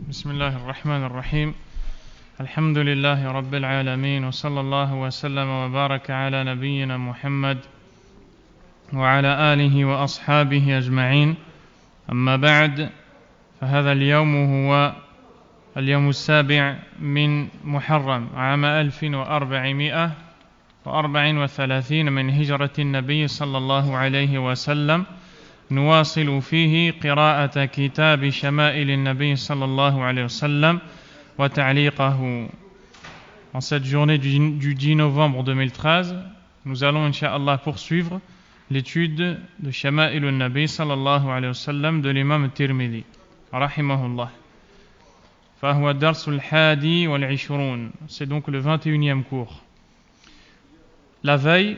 بسم الله الرحمن الرحيم الحمد لله رب العالمين وصلى الله وسلم وبارك على نبينا محمد وعلى آله وأصحابه أجمعين أما بعد فهذا اليوم هو اليوم السابع من محرم عام 1434 من هجرة النبي صلى الله عليه وسلم نواصل فيه قراءة كتاب شمائل النبي صلى الله عليه وسلم وتعليقه. En cette journée du 10 novembre 2013, nous allons Inch'Allah poursuivre l'étude de Shama'il al-Nabi sallallahu alayhi wa sallam de l'imam Tirmidhi rahimahullah. فهو الدرس الحادي والعشرون. C'est donc le 21e cours. La veille,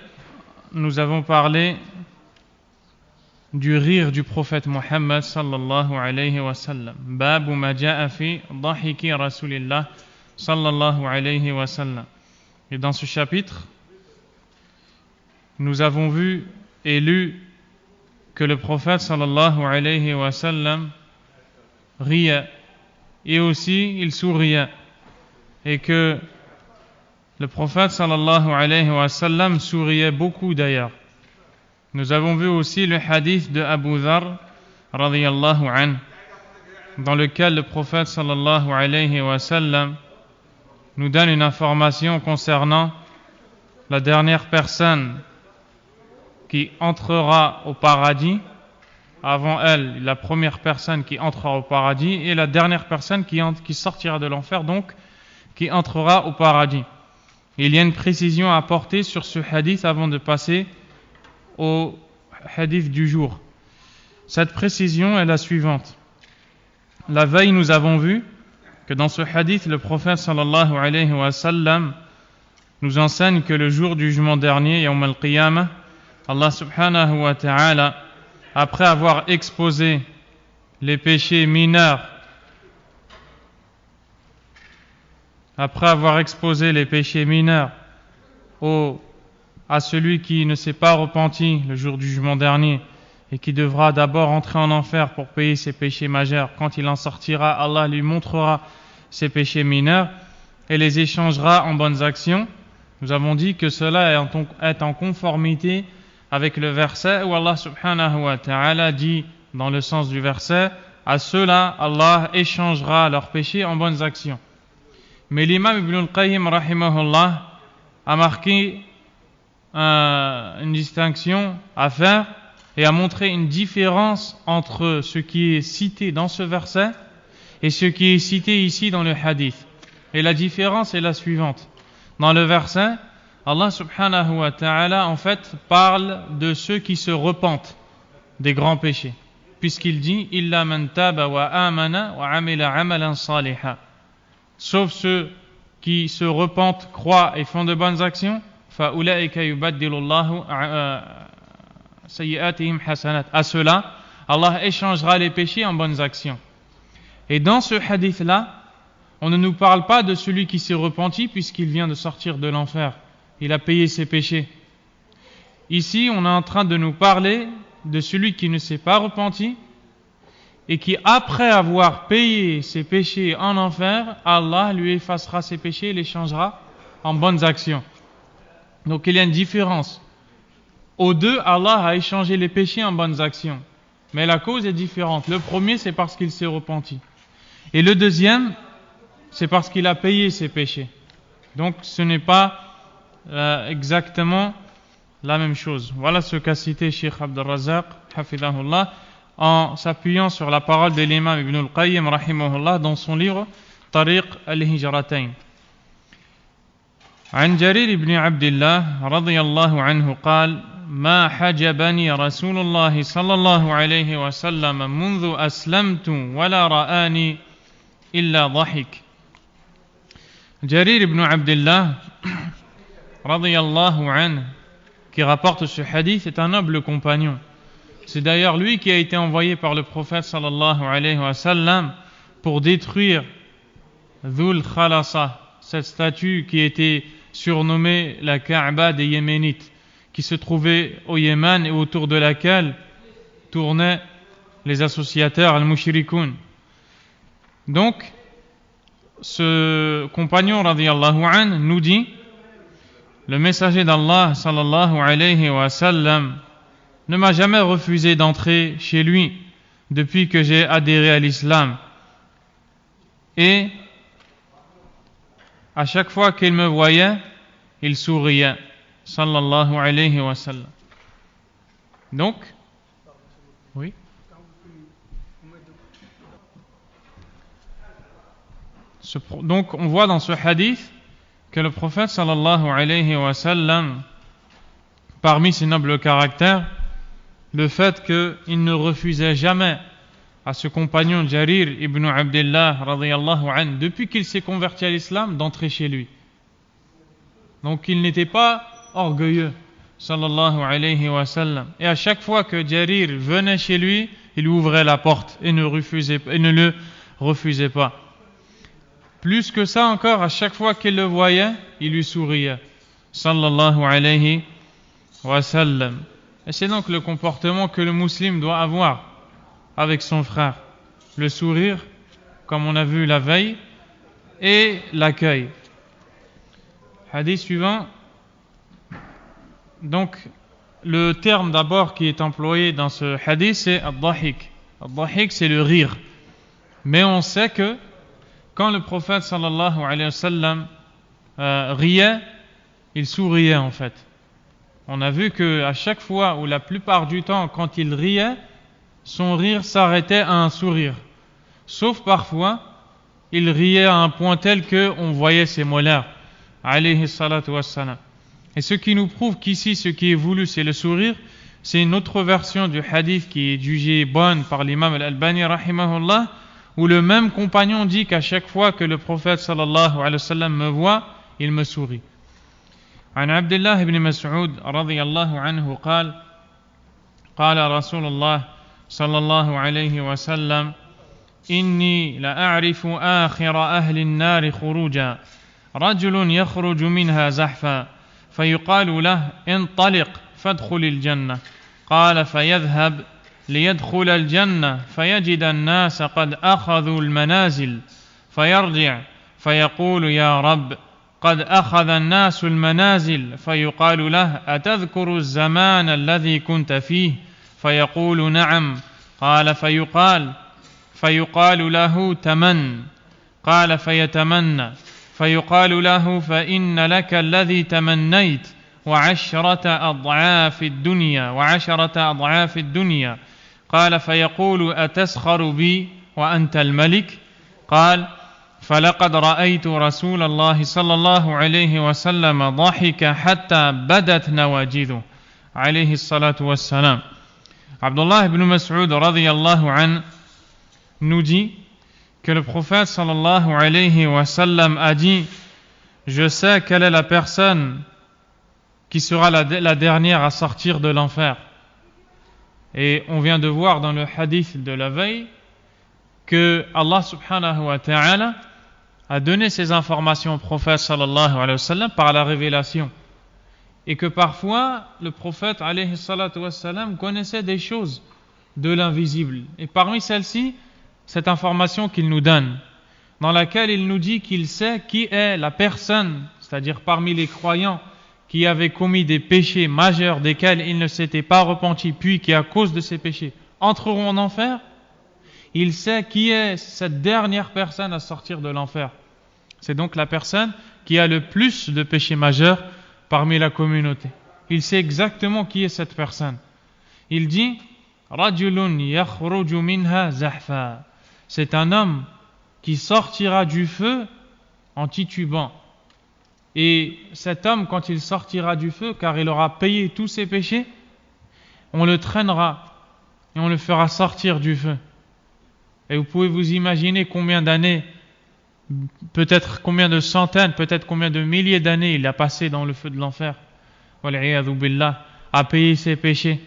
nous avons parlé du rire du prophète Muhammad sallallahu alayhi wa sallam. Babu ma ja'a fi dhahiki rasulillah sallallahu alayhi wa sallam. Et dans ce chapitre, nous avons vu et lu que le prophète sallallahu alayhi wa sallam riait et aussi il souriait, et que le prophète sallallahu alayhi wa sallam souriait beaucoup d'ailleurs. Nous avons vu aussi le hadith de Abu Dharr radiyallahu anhu, dans lequel le prophète sallallahu alayhi wa sallam nous donne une information concernant la dernière personne qui entrera au paradis. Avant elle, la première personne qui entrera au paradis, et la dernière personne qui sortira de l'enfer, donc qui entrera au paradis. Il y a une précision à apporter sur ce hadith avant de passer au hadith du jour. Cette précision est la suivante. La veille, nous avons vu que dans ce hadith, le prophète sallallahu alayhi wa sallam nous enseigne que le jour du jugement dernier, Yawm al-Qiyamah, Allah subhanahu wa ta'ala, après avoir exposé les péchés mineurs, à celui qui ne s'est pas repenti le jour du jugement dernier et qui devra d'abord entrer en enfer pour payer ses péchés majeurs. Quand il en sortira, Allah lui montrera ses péchés mineurs et les échangera en bonnes actions. Nous avons dit que cela est en conformité avec le verset où Allah subhanahu wa ta'ala dit dans le sens du verset: à ceux-là, Allah échangera leurs péchés en bonnes actions. Mais l'imam Ibn al-Qayyim rahimahullah a marqué une distinction à faire et à montrer une différence entre ce qui est cité dans ce verset et ce qui est cité ici dans le hadith. Et la différence est la suivante. Dans le verset, Allah subhanahu wa ta'ala en fait parle de ceux qui se repentent des grands péchés, puisqu'il dit « Illa man taba wa amana wa amila amalan saliha » sauf ceux qui se repentent, croient et font de bonnes actions. فَأُولَئِكَ يُبَدِّلُ اللَّهُ سَيِّئَاتِهِمْ حَسَنَاتٍ. À cela, Allah échangera les péchés en bonnes actions. Et dans ce hadith-là, on ne nous parle pas de celui qui s'est repenti puisqu'il vient de sortir de l'enfer. Il a payé ses péchés. Ici, on est en train de nous parler de celui qui ne s'est pas repenti et qui, après avoir payé ses péchés en enfer, Allah lui effacera ses péchés et les changera en bonnes actions. Donc il y a une différence. Aux deux, Allah a échangé les péchés en bonnes actions. Mais la cause est différente. Le premier, c'est parce qu'il s'est repenti. Et le deuxième, c'est parce qu'il a payé ses péchés. Donc ce n'est pas exactement la même chose. Voilà ce qu'a cité Cheikh Abdul Razzaq, hafidahullah, en s'appuyant sur la parole de l'imam Ibn al-Qayyim, rahimahullah, dans son livre Tariq al-Hijratayn. عن جرير بن عبد الله رضي الله عنه قال ما حجبني رسول الله صلى الله عليه وسلم منذ أسلمت ولا رآني إلا ضحك. Jarir ibn Abdullah radiyallahu anhu, qui rapporte ce hadith, est un noble compagnon. C'est d'ailleurs lui qui a été envoyé par le prophète sallallahu alayhi wa sallam pour détruire Dhul Khalasa, cette statue qui était surnommée la Kaaba des Yéménites, qui se trouvait au Yémen et autour de laquelle tournaient les associateurs al-mushrikoun. Donc, ce compagnon radiyallahu anhu nous dit: le messager d'Allah sallallahu alayhi wa sallam ne m'a jamais refusé d'entrer chez lui depuis que j'ai adhéré à l'islam, et à chaque fois qu'il me voyait, il souriait, sallallahu alayhi wa sallam. Donc, oui. Donc, on voit dans ce hadith que le prophète sallallahu alayhi wa sallam, parmi ses nobles caractères, le fait qu'il ne refusait jamais à ce compagnon Jarir ibn Abdullah radiyallahu anhu, depuis qu'il s'est converti à l'islam, d'entrer chez lui. Donc il n'était pas orgueilleux, sallallahu alayhi wa sallam. Et à chaque fois que Jarir venait chez lui, il ouvrait la porte et ne le refusait pas. Plus que ça encore, à chaque fois qu'il le voyait, il lui souriait, sallallahu alayhi wa sallam. Et c'est donc le comportement que le musulman doit avoir avec son frère. Le sourire, comme on a vu la veille, et l'accueil. Hadith suivant. Donc, le terme d'abord qui est employé dans ce hadith, c'est ad-dahik. Ad-dahik, c'est le rire. Mais on sait que quand le prophète sallallahu alayhi wa sallam riait, il souriait en fait. On a vu qu'à chaque fois, ou la plupart du temps, quand il riait, son rire s'arrêtait à un sourire. Sauf parfois, il riait à un point tel qu'on voyait ses molaires, alayhi salatu wassalam. Et ce qui nous prouve qu'ici, ce qui est voulu, c'est le sourire, c'est une autre version du hadith qui est jugée bonne par l'imam al-Albani, rahimahullah, où le même compagnon dit qu'à chaque fois que le prophète sallallahu alayhi wa sallam me voit, il me sourit. عن عبد الله بن مسعود رضي الله عنه قال: قال رسول الله صلى الله عليه وسلم: إني لأعرف آخر أهل النار خروجا رجل يخرج منها زحفا فيقال له: انطلق فادخل الجنة. قال: فيذهب ليدخل الجنة فيجد الناس قد أخذوا المنازل فيرجع فيقول: يا رب، قد أخذ الناس المنازل. فيقال له: أتذكر الزمان الذي كنت فيه؟ فيقول: نعم. قال: فيقال له: تمن. قال: فيتمنى. فيقال له: فإن لك الذي تمنيت وعشرة أضعاف الدنيا. قال: فيقول: أتسخر بي وأنت الملك؟ قال: فلقد رأيت رسول الله صلى الله عليه وسلم ضحك حتى بدت نواجذه عليه الصلاة والسلام. Abdullah ibn Mas'ud radiyallahu anhu nous dit que le prophète sallallahu alayhi wa sallam a dit: je sais quelle est la personne qui sera la dernière à sortir de l'enfer. Et on vient de voir dans le hadith de la veille que Allah subhanahu wa ta'ala a donné ces informations au prophète sallallahu alayhi wa sallam par la révélation. Et que parfois, le prophète alayhi salatu wa sallam connaissait des choses de l'invisible. Et parmi celles-ci, cette information qu'il nous donne, dans laquelle il nous dit qu'il sait qui est la personne, c'est-à-dire parmi les croyants, qui avait commis des péchés majeurs desquels il ne s'était pas repenti, puis qui à cause de ces péchés entreront en enfer. Il sait qui est cette dernière personne à sortir de l'enfer. C'est donc la personne qui a le plus de péchés majeurs parmi la communauté. Il sait exactement qui est cette personne. Il dit: Rajulun yakhruju minha zahfa. C'est un homme qui sortira du feu en titubant. Et cet homme, quand il sortira du feu, car il aura payé tous ses péchés, on le traînera et on le fera sortir du feu. Et vous pouvez vous imaginer combien d'années, peut-être combien de centaines, peut-être combien de milliers d'années il a passé dans le feu de l'enfer, wal'iyadhu billah, à payer ses péchés,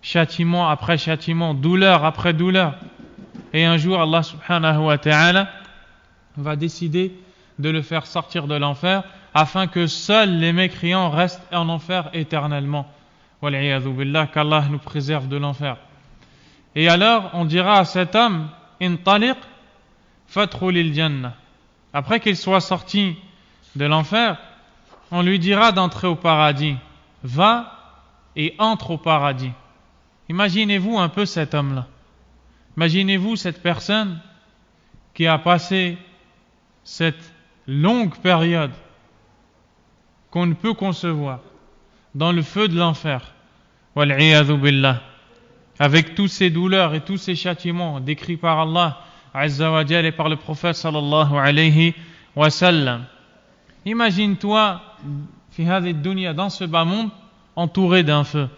châtiment après châtiment, douleur après douleur. Et un jour, Allah subhanahu wa ta'ala va décider de le faire sortir de l'enfer afin que seuls les mécréants restent en enfer éternellement. Wal'iyadhu billah, qu'Allah nous préserve de l'enfer. Et alors, on dira à cet homme: Intaliq fadkhulil jannah. Après qu'il soit sorti de l'enfer, on lui dira d'entrer au paradis. Va et entre au paradis. Imaginez-vous un peu cet homme-là. Imaginez-vous cette personne qui a passé cette longue période qu'on ne peut concevoir dans le feu de l'enfer. Wal'iyadhu billah. Avec toutes ces douleurs et tous ces châtiments décrits par Allah Azza wa Jal et par le prophète sallallahu alayhi wa sallam. Imagine-toi fi hadhihi dunya, dans ce bas monde, entouré d'un feu.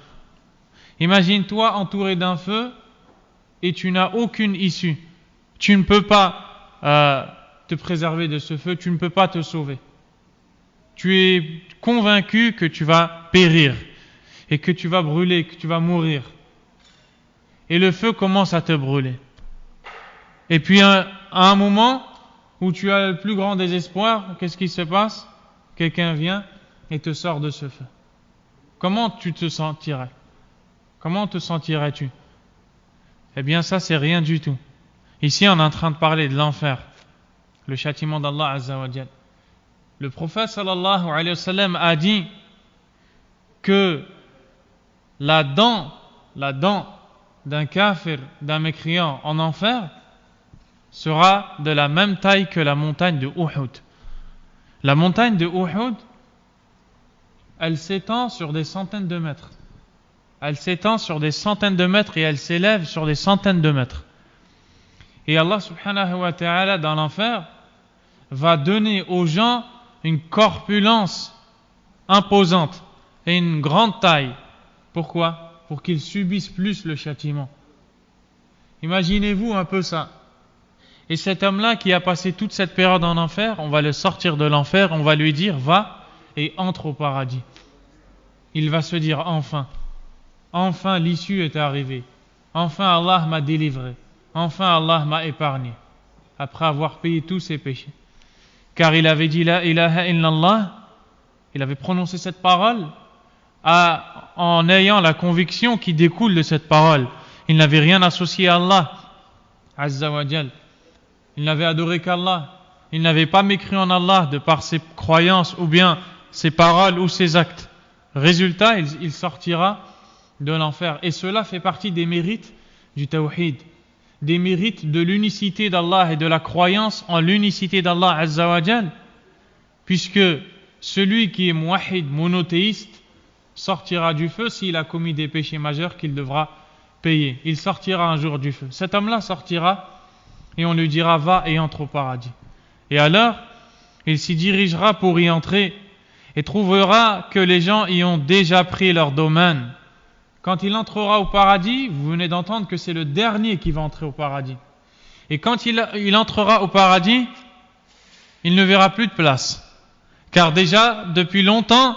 Imagine-toi entouré d'un feu et tu n'as aucune issue. Tu ne peux pas te préserver de ce feu, tu ne peux pas te sauver. Tu es convaincu que tu vas périr et que tu vas brûler, que tu vas mourir. Et le feu commence à te brûler. Et puis à un moment où tu as le plus grand désespoir, qu'est-ce qui se passe? Quelqu'un vient et te sort de ce feu. Comment tu te sentirais? Comment te sentirais-tu? Eh bien ça, c'est rien du tout. Ici, on est en train de parler de l'enfer, le châtiment d'Allah Azza wa Jal. Le prophète sallallahu alayhi wa sallam a dit que la dent d'un kafir, d'un mécréant en enfer sera de la même taille que la montagne de Uhud. La montagne de Uhud, elle s'étend sur des centaines de mètres. Elle s'étend sur des centaines de mètres et elle s'élève sur des centaines de mètres. Et Allah subhanahu wa ta'ala dans l'enfer va donner aux gens une corpulence imposante et une grande taille. Pourquoi? Pour qu'ils subissent plus le châtiment. Imaginez-vous un peu ça. Et cet homme-là qui a passé toute cette période en enfer, on va le sortir de l'enfer, on va lui dire va et entre au paradis. Il va se dire enfin l'issue est arrivée. Enfin Allah m'a délivré. Enfin Allah m'a épargné. Après avoir payé tous ses péchés. Car il avait dit la ilaha illallah, il avait prononcé cette parole en ayant la conviction qui découle de cette parole. Il n'avait rien associé à Allah Azza wa Jal. Il n'avait adoré qu'Allah. Il n'avait pas mécru en Allah de par ses croyances ou bien ses paroles ou ses actes. Résultat, il sortira de l'enfer. Et cela fait partie des mérites du tawhid, des mérites de l'unicité d'Allah et de la croyance en l'unicité d'Allah Azza wa Jal, puisque celui qui est muwahhid, monothéiste, sortira du feu s'il a commis des péchés majeurs qu'il devra payer. Il sortira un jour du feu. Cet homme-là sortira et on lui dira va et entre au paradis. Et alors, il s'y dirigera pour y entrer et trouvera que les gens y ont déjà pris leur domaine. Quand il entrera au paradis, vous venez d'entendre que c'est le dernier qui va entrer au paradis. Et quand il entrera au paradis, il ne verra plus de place. Car déjà, depuis longtemps,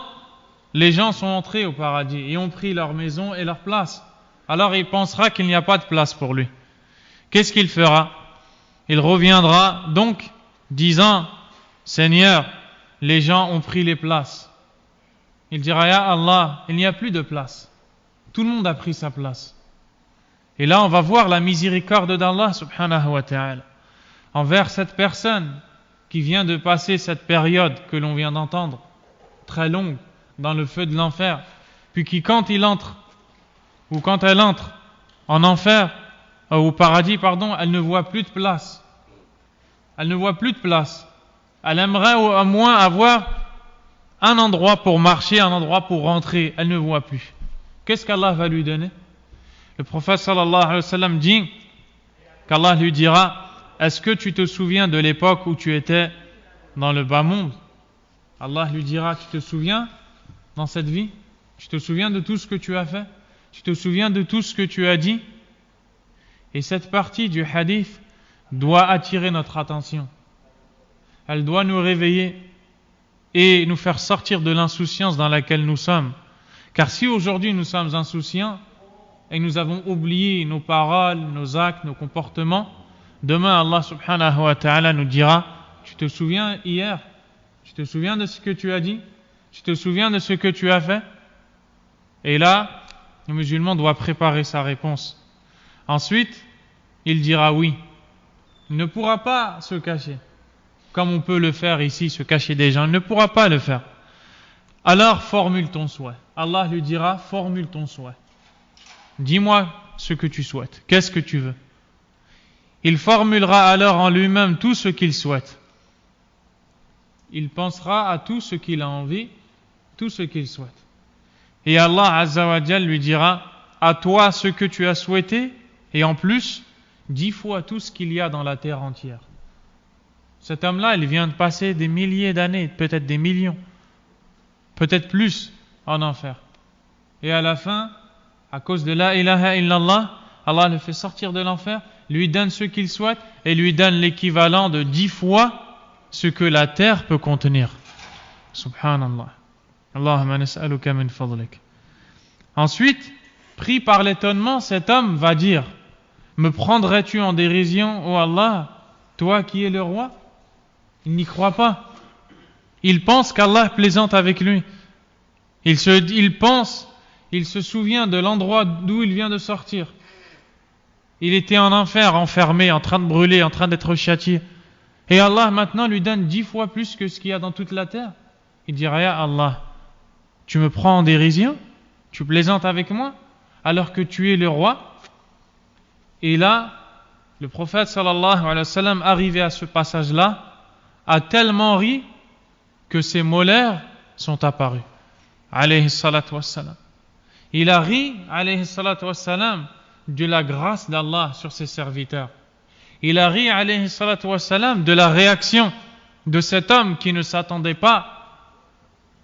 les gens sont entrés au paradis et ont pris leur maison et leur place. Alors il pensera qu'il n'y a pas de place pour lui. Qu'est-ce qu'il fera? Il reviendra donc disant Seigneur, les gens ont pris les places. Il dira Ya Allah, il n'y a plus de place. Tout le monde a pris sa place. Et là on va voir la miséricorde d'Allah subhanahu wa ta'ala envers cette personne qui vient de passer cette période que l'on vient d'entendre, très longue, dans le feu de l'enfer, puis qui quand il entre ou quand elle entre en enfer, au paradis, elle ne voit plus de place. Elle ne voit plus de place. Elle aimerait au moins avoir un endroit pour marcher, un endroit pour rentrer. Elle ne voit plus. Qu'est-ce qu'Allah va lui donner? Le prophète sallallahu alayhi wa sallam dit qu'Allah lui dira est-ce que tu te souviens de l'époque où tu étais dans le bas monde? Allah lui dira tu te souviens dans cette vie? Tu te souviens de tout ce que tu as fait? Tu te souviens de tout ce que tu as dit? Et cette partie du hadith doit attirer notre attention. Elle doit nous réveiller et nous faire sortir de l'insouciance dans laquelle nous sommes. Car si aujourd'hui nous sommes insouciants et nous avons oublié nos paroles, nos actes, nos comportements, demain Allah subhanahu wa ta'ala nous dira tu te souviens hier? Tu te souviens de ce que tu as dit? Tu te souviens de ce que tu as fait? Et là, le musulman doit préparer sa réponse. Ensuite, il dira oui. Il ne pourra pas se cacher. comme on peut le faire ici, se cacher des gens, il ne pourra pas le faire. Alors formule ton souhait. Allah lui dira, formule ton souhait. Dis-moi ce que tu souhaites. Qu'est-ce que tu veux? Il formulera alors en lui-même tout ce qu'il souhaite. Il pensera à tout ce qu'il a envie, tout ce qu'il souhaite. Et Allah Azza wa Jal lui dira, à toi ce que tu as souhaité, et en plus, 10 fois tout ce qu'il y a dans la terre entière. Cet homme-là, il vient de passer des milliers d'années, peut-être des millions, peut-être plus en enfer. Et à la fin, à cause de la ilaha illallah, Allah le fait sortir de l'enfer, lui donne ce qu'il souhaite et lui donne l'équivalent de 10 fois ce que la terre peut contenir. Subhanallah. Allahumma nas'aluka min fadlik. Ensuite, pris par l'étonnement, cet homme va dire, me prendrais-tu en dérision, ô Allah, toi qui es le roi? Il n'y croit pas. Il pense qu'Allah plaisante avec lui. Il se souvient de l'endroit d'où il vient de sortir. Il était en enfer, enfermé, en train de brûler, en train d'être châtié. Et Allah maintenant lui donne 10 fois plus que ce qu'il y a dans toute la terre. Il dira, ya Allah, tu me prends en dérision? Tu plaisantes avec moi alors que tu es le roi? Et là, le prophète sallallahu alayhi wa sallam, arrivé à ce passage-là, a tellement ri que ses molaires sont apparus. Alayhi salatu wassalam. Il a ri, alayhi salatu wassalam, de la grâce d'Allah sur ses serviteurs. Il a ri, alayhi salatu wassalam, de la réaction de cet homme qui ne s'attendait pas.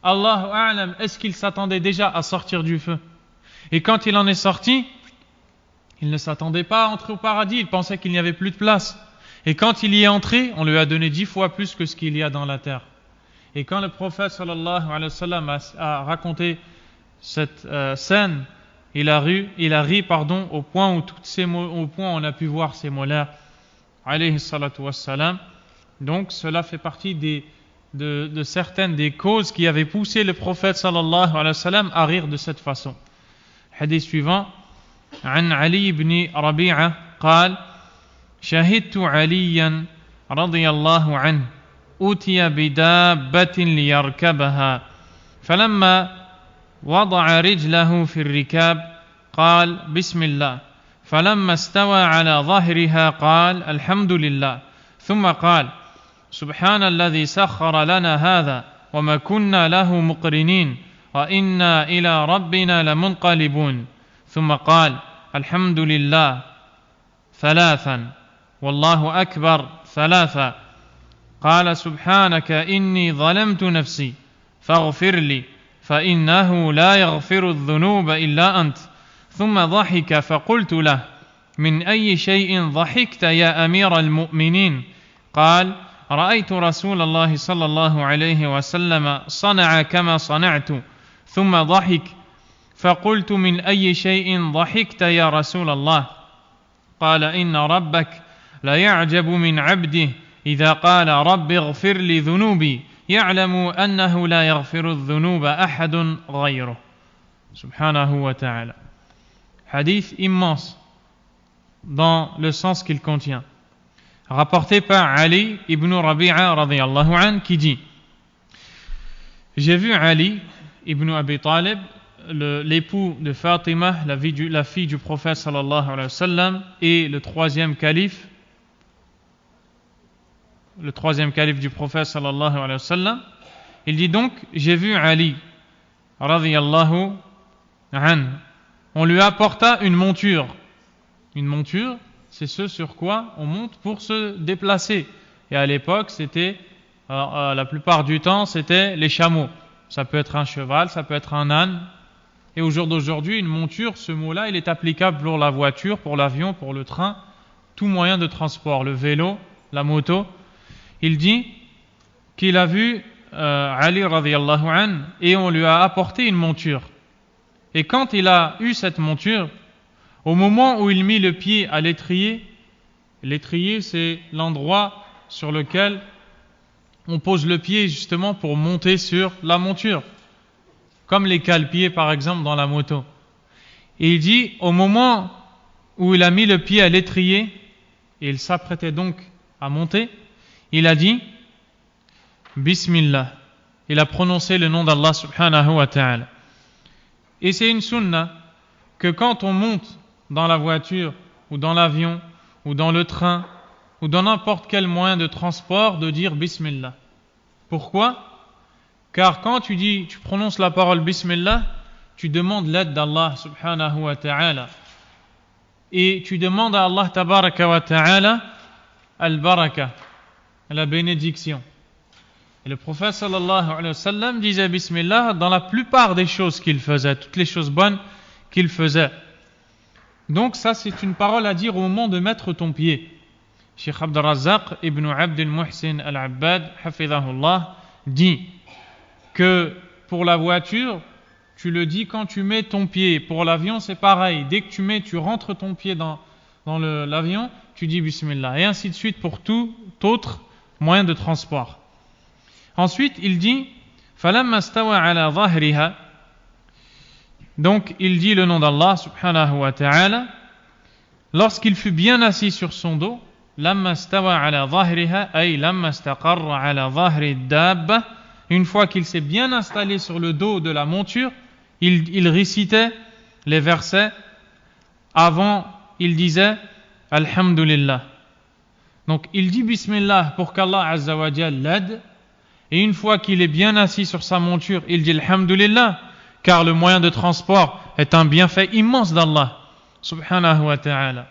Allahu a'lam, est-ce qu'il s'attendait déjà à sortir du feu? Et quand il en est sorti, il ne s'attendait pas à entrer au paradis, il pensait qu'il n'y avait plus de place. Et quand il y est entré, on lui a donné 10 fois plus que ce qu'il y a dans la terre. Et quand le prophète sallallahu alayhi wa sallam a raconté cette scène, il a ri au point où on a pu voir ses molaires, alayhi salatu wassalam. Donc cela fait partie de certaines des causes qui avaient poussé le prophète sallallahu alayhi wa sallam à rire de cette façon. Hadith suivant, عن علي بن ربيعة قال شهدت عليا رضي الله عنه أوتي بدابة ليركبها فلما وضع رجله في الركاب قال بسم الله فلما استوى على ظهرها قال الحمد لله ثم قال سبحان الذي سخر لنا هذا وما كنا له مقرنين وإنا إلى ربنا لمنقلبون ثم قال الحمد لله ثلاثا والله أكبر ثلاثا قال سبحانك إني ظلمت نفسي فاغفر لي فإنه لا يغفر الذنوب إلا أنت ثم ضحك فقلت له من أي شيء ضحكت يا أمير المؤمنين قال رأيت رسول الله صلى الله عليه وسلم صنع كما صنعت ثم ضحك فقلت من أي شيء ضحكت يا رسول الله قال إن ربك لا يعجب من عبده إذا قال رب اغفر لي ذنوبي يعلم أنه لا يغفر الذنوب أحد غيره سبحانه وتعالى. Hadith immense dans le sens qu'il contient, rapporté par Ali ibn Rabi'a radiyallahu anhu, qui dit: j'ai vu Ali ibn Abi Talib, l'époux de Fatima, la fille du prophète sallallahu alayhi wa sallam, et le troisième calife du prophète sallallahu alayhi wa sallam. Il dit donc, j'ai vu Ali radiyallahu anhu. On lui apporta une monture. Une monture, c'est ce sur quoi on monte pour se déplacer. Et à l'époque, la plupart du temps, c'était les chameaux. Ça peut être un cheval, ça peut être un âne. Et au jour d'aujourd'hui, une monture, ce mot-là, il est applicable pour la voiture, pour l'avion, pour le train, tout moyen de transport, le vélo, la moto. Il dit qu'il a vu Ali radiyallahu anhu et on lui a apporté une monture. Et quand il a eu cette monture, au moment où il mit le pied à l'étrier, l'étrier c'est l'endroit sur lequel on pose le pied justement pour monter sur la monture, comme les cale-pieds par exemple dans la moto. Et il dit, au moment où il a mis le pied à l'étrier, et il s'apprêtait donc à monter, il a dit, Bismillah. Il a prononcé le nom d'Allah subhanahu wa ta'ala. Et c'est une sunna que quand on monte dans la voiture ou dans l'avion ou dans le train ou dans n'importe quel moyen de transport de dire Bismillah. Pourquoi? Car quand tu prononces la parole Bismillah, tu demandes l'aide d'Allah subhanahu wa ta'ala. Et tu demandes à Allah tabaraka wa ta'ala al-baraka, la bénédiction. Et le prophète sallallahu alayhi wa sallam disait Bismillah dans la plupart des choses qu'il faisait, toutes les choses bonnes qu'il faisait. Donc ça c'est une parole à dire au moment de mettre ton pied. Cheikh Abd al-Razzaq ibn Abd al-Muhsin al-Abbad hafidhahullah dit que pour la voiture, tu le dis quand tu mets ton pied. Pour l'avion, c'est pareil. Dès que tu rentres ton pied dans l'avion, tu dis Bismillah. Et ainsi de suite pour tout autre moyen de transport. Ensuite, il dit فَلَمَّا اسْتَوَى عَلَى ظَهْرِهَا. Donc, il dit le nom d'Allah subhanahu wa ta'ala. Lorsqu'il fut bien assis sur son dos, لَمَّا اسْتَوَى عَلَى ظَهْرِهَا أي لَمَّا اسْتَقَرَّ عَلى ظَهْرِ الدَّابَّةِ. Une fois qu'il s'est bien installé sur le dos de la monture, il récitait les versets. Avant, il disait Alhamdulillah. Donc, il dit Bismillah pour qu'Allah Azza wa Jal l'aide. Et une fois qu'il est bien assis sur sa monture, il dit Alhamdulillah, car le moyen de transport est un bienfait immense d'Allah subhanahu wa ta'ala.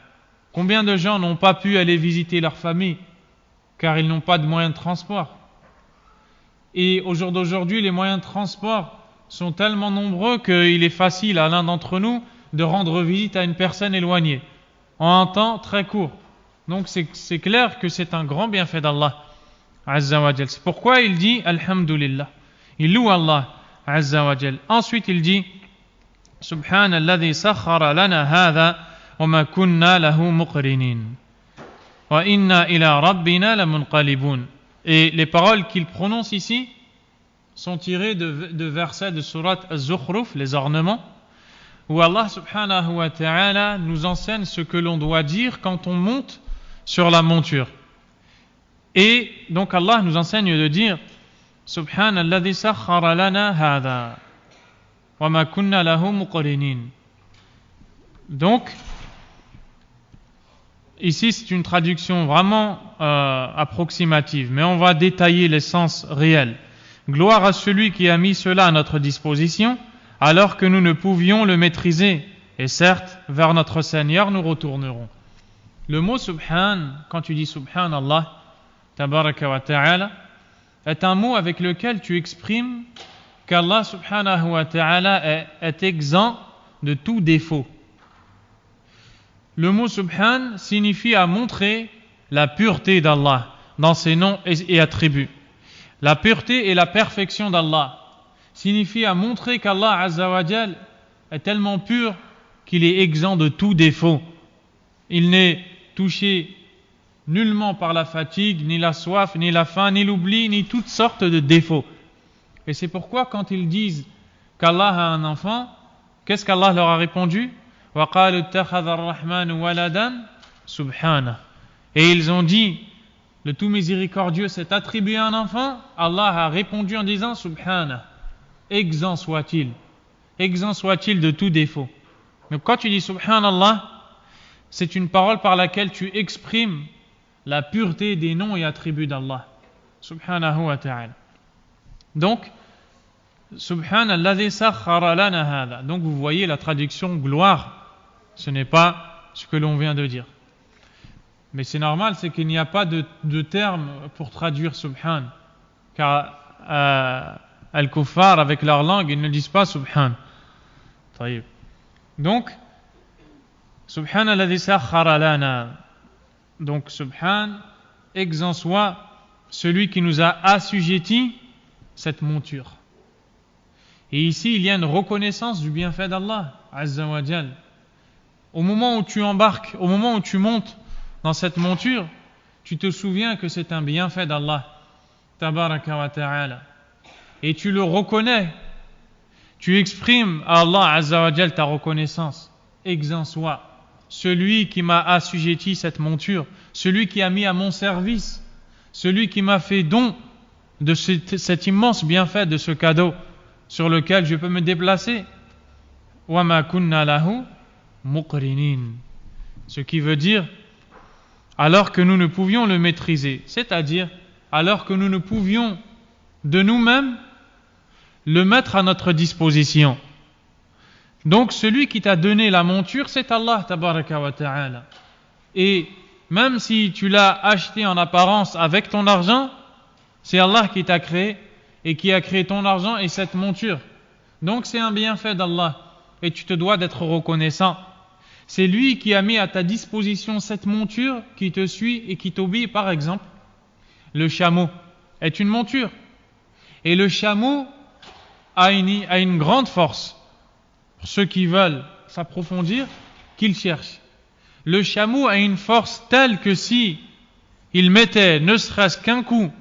Combien de gens n'ont pas pu aller visiter leur famille car ils n'ont pas de moyens de transport? Et au jour d'aujourd'hui, les moyens de transport sont tellement nombreux qu'il est facile à l'un d'entre nous de rendre visite à une personne éloignée en un temps très court. Donc c'est clair que c'est un grand bienfait d'Allah Azza wa Jal. C'est pourquoi il dit Alhamdulillah. Il loue Allah Azza wa Jal. Ensuite il dit Subhanalladhi sakhara lana hadha wa ma kunna lahu muqrinin wa inna ila rabbina lamunqalibun. Et les paroles qu'il prononce ici sont tirées de versets de surat Az-Zukhruf, les ornements, où Allah subhanahu wa ta'ala nous enseigne ce que l'on doit dire quand on monte sur la monture. Et donc Allah nous enseigne de dire Subhanalladhi sakhara lana hadha wa ma kunna lahu muqrinin. Donc ici c'est une traduction vraiment approximative, mais on va détailler l'essence réelle. Gloire à celui qui a mis cela à notre disposition alors que nous ne pouvions le maîtriser, et certes vers notre Seigneur nous retournerons. Le mot Subhan, quand tu dis Subhanallah Tabaraka wa ta'ala, est un mot avec lequel tu exprimes qu'Allah subhanahu wa ta'ala est exempt de tout défaut. Le mot Subhan signifie à montrer la pureté d'Allah dans ses noms et attributs. La pureté et la perfection d'Allah signifie à montrer qu'Allah Azza wa Jal est tellement pur qu'il est exempt de tout défaut. Il n'est touché nullement par la fatigue, ni la soif, ni la faim, ni l'oubli, ni toutes sortes de défauts. Et c'est pourquoi quand ils disent qu'Allah a un enfant, qu'est-ce qu'Allah leur a répondu? وَقَالُوا اتَّخَذَ الرَّحْمَنُ وَلَدًا سُبْحَانَهُ. Et ils ont dit, le tout miséricordieux s'est attribué un enfant. Allah a répondu en disant Subhanah, exempt soit-il de tout défaut. Donc quand tu dis Subhanallah, c'est une parole par laquelle tu exprimes la pureté des noms et attributs d'Allah subhanahu wa ta'ala. Donc Subhanalladhi sakhara lana hadha. Donc vous voyez la traduction gloire, ce n'est pas ce que l'on vient de dire. Mais c'est normal, c'est qu'il n'y a pas de terme pour traduire Subhan, car al-kuffar avec leur langue ils ne disent pas Subhan. Donc Subhanalladhi sakhara lana. Donc Subhan, exempt soit celui qui nous a assujetti cette monture. Et ici il y a une reconnaissance du bienfait d'Allah Azza wa Jal. Au moment où tu embarques, au moment où tu montes dans cette monture, tu te souviens que c'est un bienfait d'Allah Tabaraka wa ta'ala. Et tu le reconnais. Tu exprimes à Allah Azza wa Jal ta reconnaissance. Exempt soit celui qui m'a assujetti cette monture, celui qui a mis à mon service, celui qui m'a fait don de cet immense bienfait, de ce cadeau sur lequel je peux me déplacer. وَمَا كُنَّا لَهُ مُقْرِنِينَ. Ce qui veut dire, alors que nous ne pouvions le maîtriser, c'est-à-dire alors que nous ne pouvions de nous-mêmes le mettre à notre disposition. Donc celui qui t'a donné la monture, c'est Allah tabaraka wa ta'ala. Et même si tu l'as acheté en apparence avec ton argent, c'est Allah qui t'a créé et qui a créé ton argent et cette monture. Donc c'est un bienfait d'Allah et tu te dois d'être reconnaissant. C'est lui qui a mis à ta disposition cette monture qui te suit et qui t'obéit. Par exemple, le chameau est une monture. Et le chameau a une grande force. Pour ceux qui veulent s'approfondir, qu'ils cherchent. Le chameau a une force telle que si il mettait ne serait-ce qu'un coup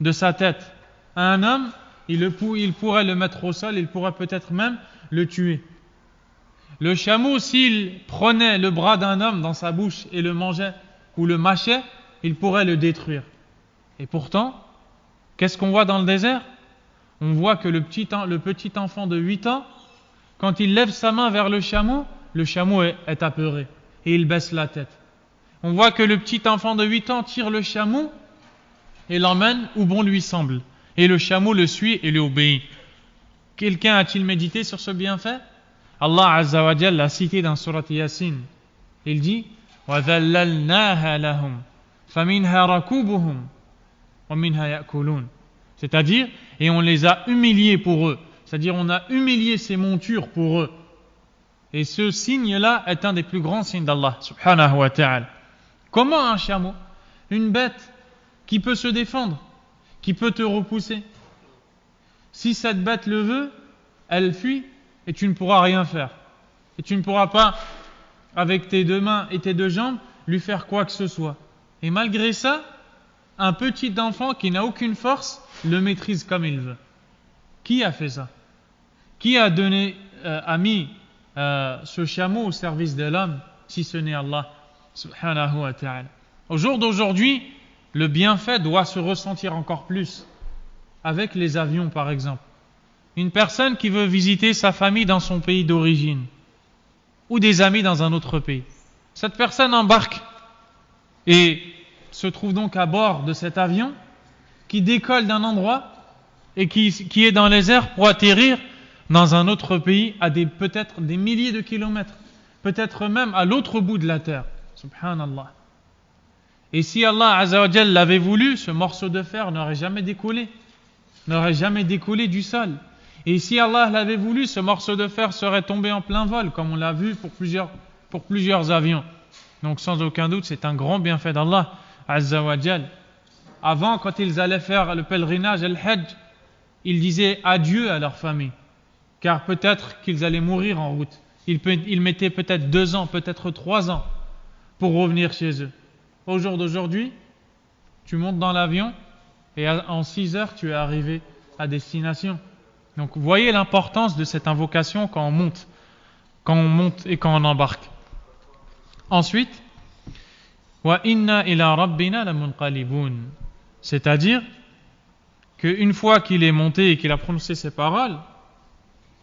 de sa tête à un homme, il pourrait le mettre au sol, il pourrait peut-être même le tuer. Le chameau, s'il prenait le bras d'un homme dans sa bouche et le mangeait ou le mâchait, il pourrait le détruire. Et pourtant, qu'est-ce qu'on voit dans le désert? On voit que le petit enfant de 8 ans, quand il lève sa main vers le chameau est apeuré et il baisse la tête. On voit que le petit enfant de 8 ans tire le chameau et l'emmène où bon lui semble. Et le chameau le suit et lui obéit. Quelqu'un a-t-il médité sur ce bienfait? Allah Azza wa Jalla l'a cité dans Surat Yasin. Il dit وَذَلَّلْنَاهَا لَهُمْ فَمِنْهَا رَكُوبُهُمْ وَمِنْهَا يَأْكُلُونَ. C'est-à-dire, et on les a humiliés pour eux. C'est-à-dire, on a humilié ces montures pour eux. Et ce signe-là est un des plus grands signes d'Allah, subhanahu wa ta'ala. Comment un chameau, une bête qui peut se défendre, qui peut te repousser, si cette bête le veut, elle fuit et tu ne pourras rien faire. Et tu ne pourras pas, avec tes deux mains et tes deux jambes, lui faire quoi que ce soit. Et malgré ça, un petit enfant qui n'a aucune force le maîtrise comme il veut. Qui a fait ça? Qui a mis ce chameau au service de l'homme, si ce n'est Allah subhanahu wa ta'ala? Au jour d'aujourd'hui, le bienfait doit se ressentir encore plus avec les avions, par exemple. Une personne qui veut visiter sa famille dans son pays d'origine ou des amis dans un autre pays. Cette personne embarque et se trouve donc à bord de cet avion qui décolle d'un endroit et qui est dans les airs pour atterrir dans un autre pays à peut-être des milliers de kilomètres, peut-être même à l'autre bout de la terre. Subhanallah. Et si Allah Azza wa Jalla l'avait voulu, ce morceau de fer n'aurait jamais décollé du sol. Et si Allah l'avait voulu, ce morceau de fer serait tombé en plein vol, comme on l'a vu pour plusieurs avions. Donc sans aucun doute, c'est un grand bienfait d'Allah Azza wa Jalla. Avant, quand ils allaient faire le pèlerinage, le Hajj, ils disaient adieu à leur famille, car peut-être qu'ils allaient mourir en route. Ils mettaient peut-être 2 ans, peut-être 3 ans pour revenir chez eux. Au jour d'aujourd'hui, tu montes dans l'avion et en 6 heures, tu es arrivé à destination. Donc, voyez l'importance de cette invocation quand on monte et quand on embarque. Ensuite, wa inna ila rabbina lamunqalibun. C'est-à-dire qu'une fois qu'il est monté et qu'il a prononcé ces paroles,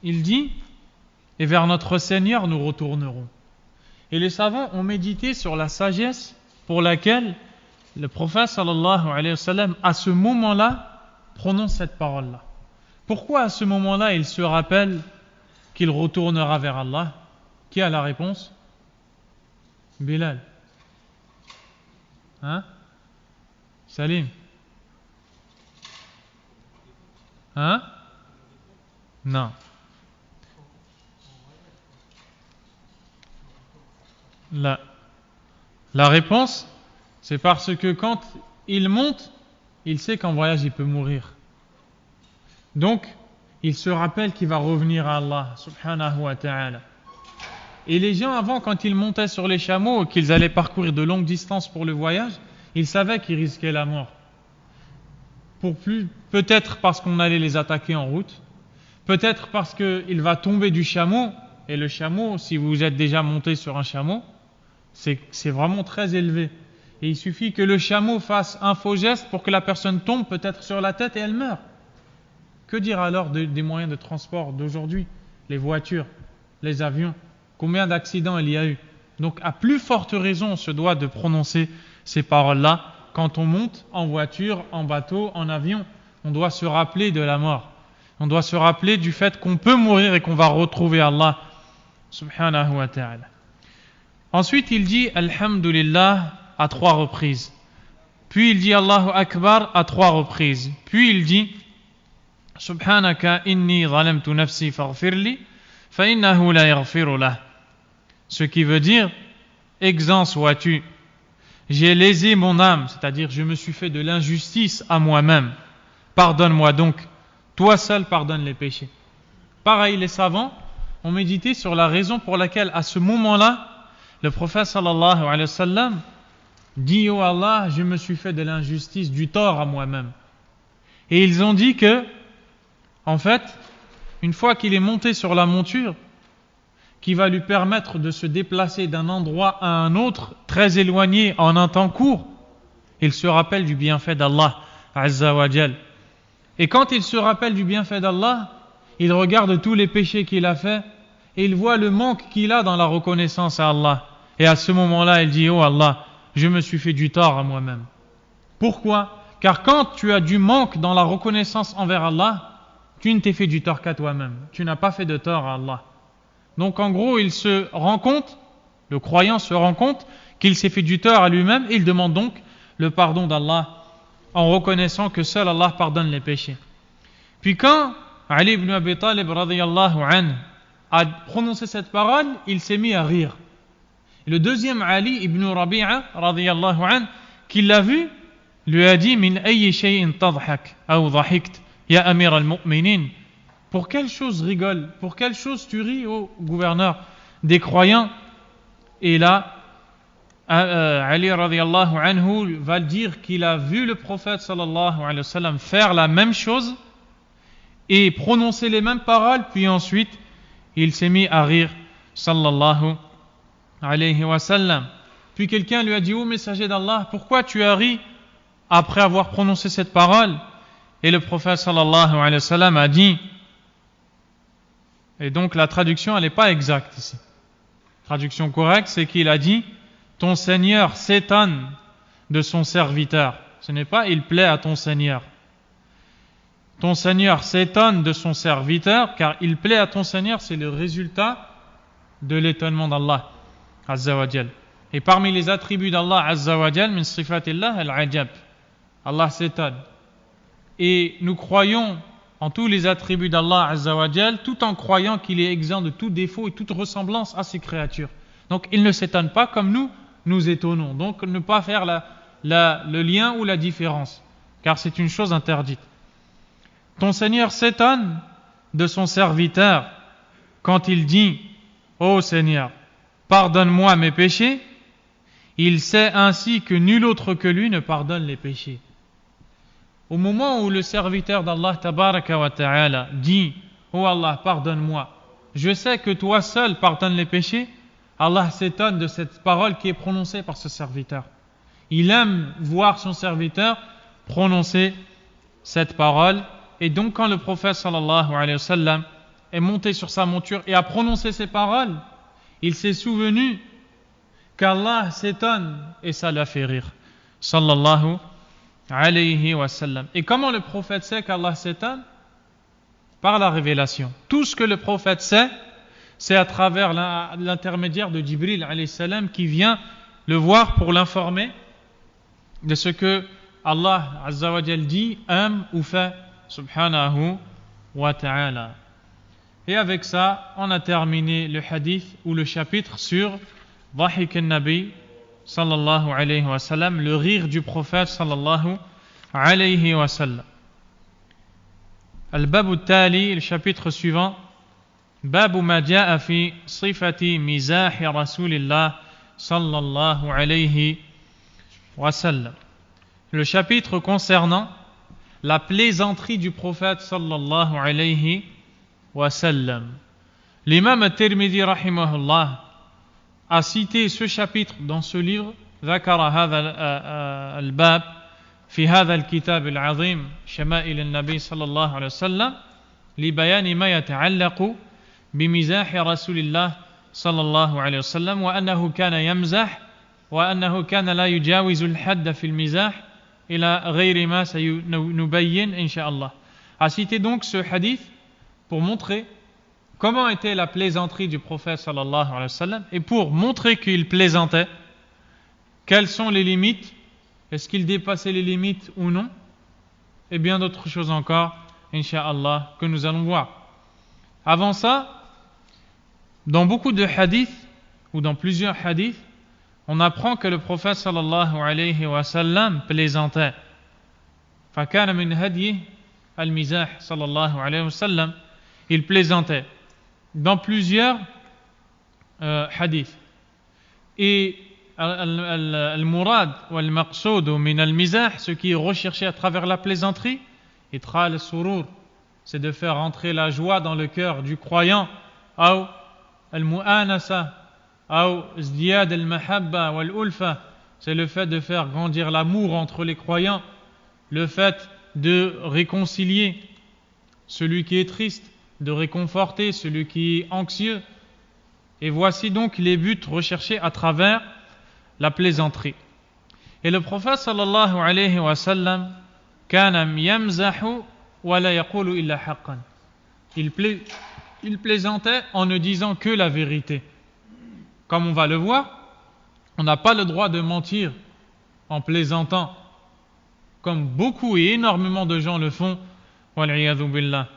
il dit et vers notre Seigneur nous retournerons. Et les savants ont médité sur la sagesse pour laquelle le prophète sallallahu alayhi wa sallam à ce moment-là prononce cette parole-là. Pourquoi à ce moment-là il se rappelle qu'il retournera vers Allah? Qui a la réponse? Bilal. Hein? Salim. Hein? Non. La réponse, c'est parce que quand il monte, il sait qu'en voyage il peut mourir. Donc, il se rappelle qu'il va revenir à Allah, subhanahu wa ta'ala. Et les gens avant, quand ils montaient sur les chameaux, qu'ils allaient parcourir de longues distances pour le voyage, ils savaient qu'ils risquaient la mort. Peut-être parce qu'on allait les attaquer en route, peut-être parce qu'il va tomber du chameau, et le chameau, si vous êtes déjà monté sur un chameau, c'est vraiment très élevé. Et il suffit que le chameau fasse un faux geste pour que la personne tombe peut-être sur la tête et elle meurt. Que dire alors des moyens de transport d'aujourd'hui? Les voitures, les avions. Combien d'accidents il y a eu? Donc à plus forte raison, on se doit de prononcer ces paroles-là quand on monte en voiture, en bateau, en avion. On doit se rappeler de la mort. On doit se rappeler du fait qu'on peut mourir et qu'on va retrouver Allah subhanahu wa ta'ala. Ensuite, il dit Alhamdulillah à 3 reprises. Puis il dit Allahu Akbar à 3 reprises. Puis il dit Subhanaka inni zalamtu nafsi faghfirli fa innahu la yaghfiru lah. Ce qui veut dire exempt sois-tu. J'ai lésé mon âme, c'est-à-dire je me suis fait de l'injustice à moi-même. Pardonne-moi donc. Toi seul pardonne les péchés. Pareil, les savants ont médité sur la raison pour laquelle, à ce moment-là, le prophète sallallahu alayhi wa sallam dit « Oh Allah, je me suis fait de l'injustice, du tort à moi-même. » Et ils ont dit que, en fait, une fois qu'il est monté sur la monture, qui va lui permettre de se déplacer d'un endroit à un autre, très éloigné, en un temps court, il se rappelle du bienfait d'Allah, Azza wa Jal. Et quand il se rappelle du bienfait d'Allah, il regarde tous les péchés qu'il a faits et il voit le manque qu'il a dans la reconnaissance à Allah. Et à ce moment-là, il dit « Oh Allah, je me suis fait du tort à moi-même. » Pourquoi? Car quand tu as du manque dans la reconnaissance envers Allah, tu ne t'es fait du tort qu'à toi-même. Tu n'as pas fait de tort à Allah. Donc en gros, il se rend compte, le croyant se rend compte qu'il s'est fait du tort à lui-même et il demande donc le pardon d'Allah en reconnaissant que seul Allah pardonne les péchés. Puis quand Ali ibn Abi Talib radiyallahu anhu a prononcé cette parole, il s'est mis à rire. Et le deuxième Ali ibn Rabi'a radiyallahu anhu, qui l'a vu, lui a dit Min ayyi shay'in tadhak ou dhahikt ya amir al-mu'minin. Pour quelle chose rigole? Pour quelle chose tu ris, ô gouverneur des croyants? Et là, Ali radiyallahu anhu va dire qu'il a vu le prophète sallallahu alayhi wa sallam faire la même chose et prononcer les mêmes paroles, puis ensuite il s'est mis à rire sallallahu alayhi wa sallam. Puis quelqu'un lui a dit: ô messager d'Allah, pourquoi tu as ri après avoir prononcé cette parole? Et le prophète sallallahu alayhi wa sallam a dit, et donc la traduction elle n'est pas exacte ici. La traduction correcte c'est qu'il a dit: ton Seigneur s'étonne de son serviteur. Ce n'est pas il plaît à ton Seigneur. Ton Seigneur s'étonne de son serviteur, car il plaît à ton Seigneur, c'est le résultat de l'étonnement d'Allah Azza wa Jal. Et parmi les attributs d'Allah Azza wa Jal, min sifatillah al-ajab, Allah s'étonne. Et nous croyons en tous les attributs d'Allah Azza wa Jal, tout en croyant qu'il est exempt de tout défaut et toute ressemblance à ses créatures. Donc il ne s'étonne pas comme nous étonnons. Donc ne pas faire le lien ou la différence, car c'est une chose interdite. Ton Seigneur s'étonne de son serviteur quand il dit: ô Seigneur, pardonne-moi mes péchés. Il sait ainsi que nul autre que lui ne pardonne les péchés. Au moment où le serviteur d'Allah tabaraka wa ta'ala dit: ô Allah, pardonne-moi, je sais que toi seul pardonnes les péchés, Allah s'étonne de cette parole qui est prononcée par ce serviteur. Il aime voir son serviteur prononcer cette parole. Et donc quand le prophète sallallahu alayhi wa sallam est monté sur sa monture et a prononcé ces paroles, il s'est souvenu qu'Allah s'étonne et ça l'a fait rire. Sallallahu alayhi wa sallam. Et comment le prophète sait qu'Allah s'étonne? Par la révélation. Tout ce que le prophète sait, c'est à travers l'intermédiaire de Jibril alayhi salam qui vient le voir pour l'informer de ce que Allah Azza wa Jal dit, aime ou fait, subhanahu wa ta'ala. Et avec ça, on a terminé le hadith ou le chapitre sur Dhahik al-Nabi sallallahu alayhi wa sallam, le rire du prophète sallallahu alayhi wa sallam. Al-Bab al-Tali, le chapitre suivant, Bab ma jaa fi sifati mizahi Rasulillah sallallahu alayhi wa sallam. Le chapitre concernant la plaisanterie du prophète sallallahu alayhi wa sallam. L'imam at-Tirmidhi rahimahullah a cité ce chapitre dans ce livre ذكر هذا الباب في هذا الكتاب العظيم شمائل النبي صلى الله عليه وسلم لبيان ما يتعلق بمزاح رسول الله صلى الله عليه وسلم وأنه كان يمزح وأنه كان لا يجاوز الحد في المزاح إلى غير ما سنبين إن شاء الله. A cité donc ce hadith pour montrer comment était la plaisanterie du prophète sallallahu alayhi wa sallam et pour montrer qu'il plaisantait, quelles sont les limites, est-ce qu'il dépassait les limites ou non, et bien d'autres choses encore, incha'Allah, que nous allons voir. Avant ça, dans beaucoup de hadiths, ou dans plusieurs hadiths, on apprend que le prophète sallallahu alayhi wa sallam plaisantait. فَكَانَ مِنْ هَدْيِهِ الْمِزَاحِ sallallahu alayhi wa sallam. Il plaisantait dans plusieurs hadiths. Et al-murad wal-maqsoud min al-mizah, ce qui est recherché à travers la plaisanterie, idkhal al-surur, c'est de faire entrer la joie dans le cœur du croyant, ou al-mu'anasa, ou izdiyad al-mahabba wal-ulfa, c'est le fait de faire grandir l'amour entre les croyants, le fait de réconcilier celui qui est triste, de réconforter celui qui est anxieux. Et voici donc les buts recherchés à travers la plaisanterie. Et le prophète sallallahu alayhi wa sallam kana yamzahu wa la yaqulu illa haqqan. Il plaisantait en ne disant que la vérité. Comme on va le voir, on n'a pas le droit de mentir en plaisantant, comme beaucoup et énormément de gens le font. Wal iyadhu billah.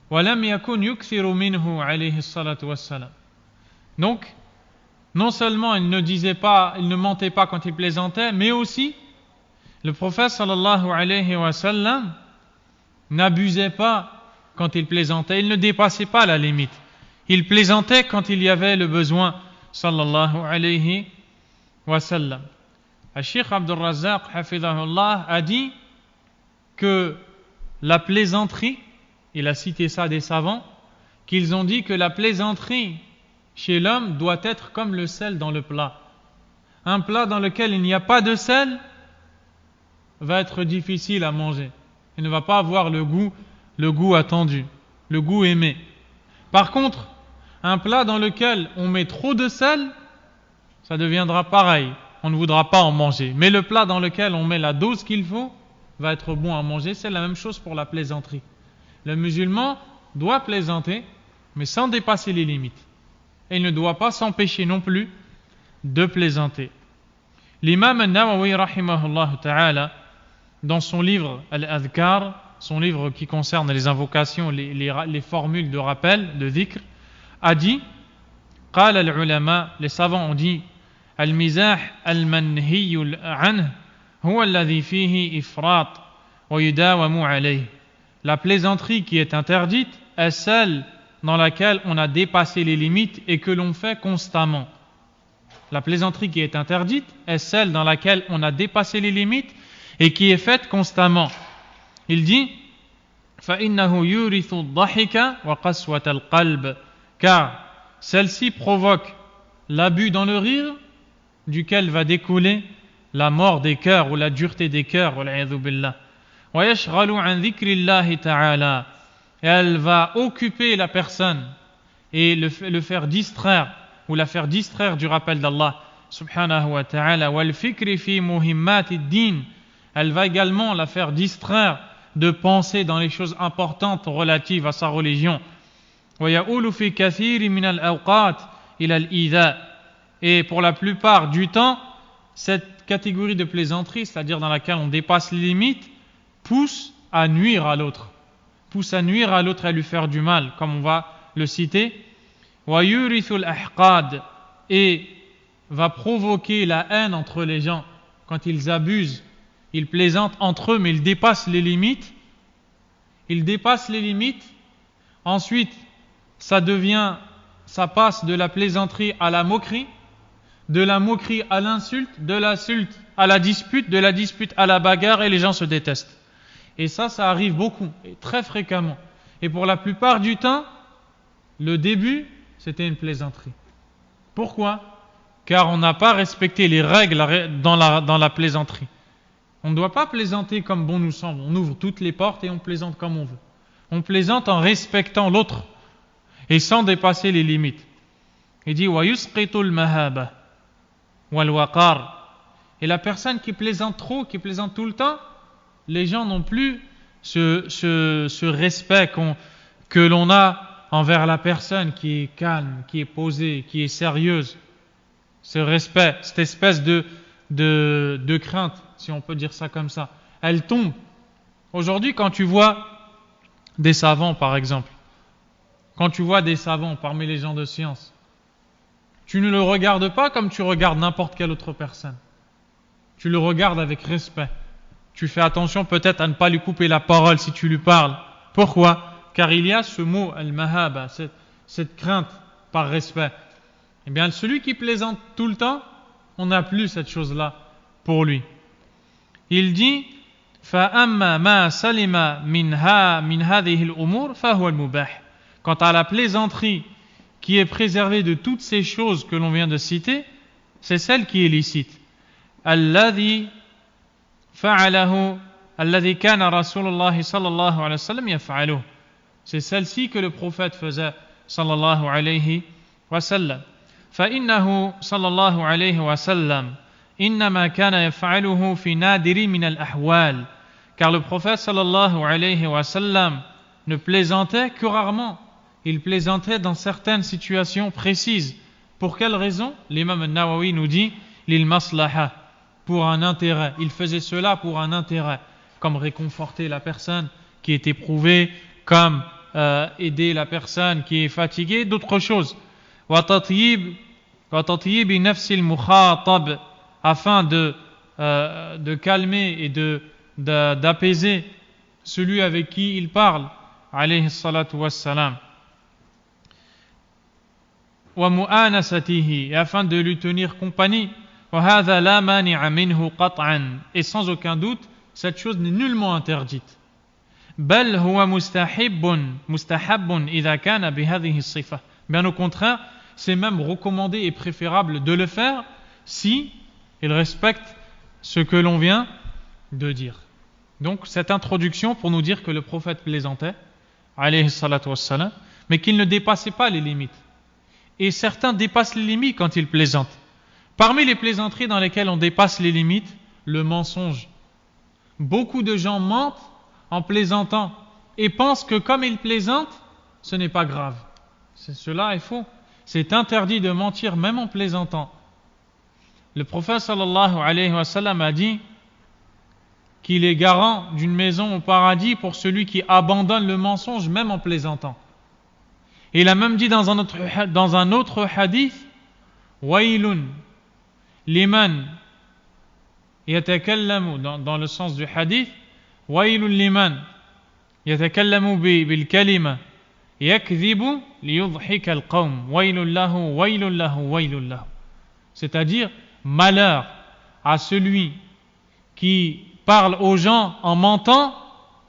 Wa lam yakun yukthiru minhu alayhi salatu wassalam. Donc, non seulement il ne mentait pas quand il plaisantait, mais aussi le prophète sallallahu alayhi wa sallam n'abusait pas quand il plaisantait, il ne dépassait pas la limite. Il plaisantait quand il y avait le besoin, sallallahu alayhi wa sallam. Al-Sheikh Abdul Razzaq, hafidhahullah, a dit que la plaisanterie, il a cité ça des savants, qu'ils ont dit que la plaisanterie chez l'homme doit être comme le sel dans le plat. Un plat dans lequel il n'y a pas de sel va être difficile à manger. Il ne va pas avoir le goût attendu, le goût aimé. Par contre, un plat dans lequel on met trop de sel, ça deviendra pareil. On ne voudra pas en manger. Mais le plat dans lequel on met la dose qu'il faut va être bon à manger. C'est la même chose pour la plaisanterie. Le musulman doit plaisanter, mais sans dépasser les limites. Et il ne doit pas s'empêcher non plus de plaisanter. L'imam al-Nawawi rahimahullah ta'ala, dans son livre Al-Adhkar, son livre qui concerne les invocations, les formules de rappel, de dhikr, a dit, قال العلماء, les savants ont dit, المزاح المنهي عنه هو الذي فيه إفراط ويداوم عليه. La plaisanterie qui est interdite est celle dans laquelle on a dépassé les limites et que l'on fait constamment. La plaisanterie qui est interdite est celle dans laquelle on a dépassé les limites et qui est faite constamment. Il dit فَإِنَّهُ يُورِثُ الضَّحِكَ وَقَسْوَةَ الْقَلْبِ, car celle-ci provoque l'abus dans le rire, duquel va découler la mort des cœurs ou la dureté des cœurs. وَالْعِيَذُ بِاللَّهِ. وَيَشْغَلُ عَنْ ذِكْرِ اللَّهِ تَعَالَى, et elle va occuper la personne et le faire distraire ou la faire distraire du rappel d'Allah subhanahu wa ta'ala. وَالْفِكْرِ فِي مُهِمَّاتِ الدِّينِ, elle va également la faire distraire de penser dans les choses importantes relatives à sa religion. وَيَؤُولُ فِي كَثِيرٍ مِنَ الْأَوْقَاتِ إِلَى الْإِيذَاءِ, et pour la plupart du temps, cette catégorie de plaisanterie, c'est-à-dire dans laquelle on dépasse les limites, pousse à nuire à l'autre. Pousse à nuire à l'autre et à lui faire du mal, comme on va le citer. وَيُورِثُ الْأَحْقَادِ, et va provoquer la haine entre les gens quand ils abusent. Ils plaisantent entre eux, mais ils dépassent les limites. Ils dépassent les limites. Ensuite, ça passe de la plaisanterie à la moquerie, de la moquerie à l'insulte, de l'insulte à la dispute, de la dispute à la bagarre, et les gens se détestent. Et ça arrive beaucoup, et très fréquemment. Et pour la plupart du temps, le début, c'était une plaisanterie. Pourquoi ? car on n'a pas respecté les règles dans la plaisanterie. On ne doit pas plaisanter comme bon nous semble. On ouvre toutes les portes et on plaisante comme on veut. On plaisante en respectant l'autre et sans dépasser les limites. Il dit وَيُسْقِطُ الْمَهَابَةَ وَالْوَقَارَ. Et la personne qui plaisante trop, qui plaisante tout le temps, les gens n'ont plus ce respect que l'on a envers la personne qui est calme, qui est posée, qui est sérieuse. Ce respect, cette espèce de crainte, si on peut dire ça comme ça, elle tombe. Aujourd'hui, quand tu vois des savants, par exemple, quand tu vois des savants parmi les gens de science, tu ne le regardes pas comme tu regardes n'importe quelle autre personne. Tu le regardes avec respect. Tu fais attention peut-être à ne pas lui couper la parole si tu lui parles. Pourquoi ? Car il y a ce mot, al-mahaba, cette crainte par respect. Eh bien, celui qui plaisante tout le temps, on n'a plus cette chose-là pour lui. Il dit فَأَمَّا مَا سَلِمَ مِنْ هَذِهِ الْأُمُورِ فَهُوَ الْمُبَاحِ. Quant à la plaisanterie qui est préservée de toutes ces choses que l'on vient de citer, c'est celle qui est licite. الذي فعله الذي كان رسول الله صلى الله عليه وسلم يفعله. C'est celle-ci que le prophète faisait صلى الله عليه وسلم. فإنه صلى الله عليه وسلم إنما كان يفعله في نادر من الأحوال. Car le prophète صلى الله عليه وسلم ne plaisantait que rarement. Il plaisantait dans certaines situations précises. Pour quelle raison ? L'imam al-Nawawi nous dit lil maslaha, pour un intérêt. Il faisait cela pour un intérêt, comme réconforter la personne qui est éprouvée, comme aider la personne qui est fatiguée, d'autres choses. Wa tatyib nafsi al-mukhatab, afin de calmer et d'apaiser celui avec qui il parle, alayhi salatu wassalam. Wa mu'anasatihi, et afin de lui tenir compagnie. وَهَذَا لَا مَانِعَ مِنْهُ قَطْعًا. Et sans aucun doute, cette chose n'est nullement interdite. بَلْ هُوَ مُسْتَحَبٌ إِذَا كَانَ بِهَذِهِ الصِّفَةِ. Bien au contraire, c'est même recommandé et préférable de le faire si il respecte ce que l'on vient de dire. Donc cette introduction pour nous dire que le prophète plaisantait, alayhi salatu wassalam, mais qu'il ne dépassait pas les limites. Et certains dépassent les limites quand ils plaisantent. Parmi les plaisanteries dans lesquelles on dépasse les limites, le mensonge. Beaucoup de gens mentent en plaisantant et pensent que comme ils plaisantent, ce n'est pas grave. Cela est faux. C'est interdit de mentir même en plaisantant. Le prophète sallallahu alayhi wa sallam a dit qu'il est garant d'une maison au paradis pour celui qui abandonne le mensonge même en plaisantant. Et il a même dit dans un autre hadith, Wailun liman yatakallamu, dans le sens du hadith, Wailun liman yatakallamu bil kalima yakdhibu liyudhhika al-qawm, wailun lahu, wailun lahu, wailun lahu. C'est-à-dire, malheur à celui qui parle aux gens en mentant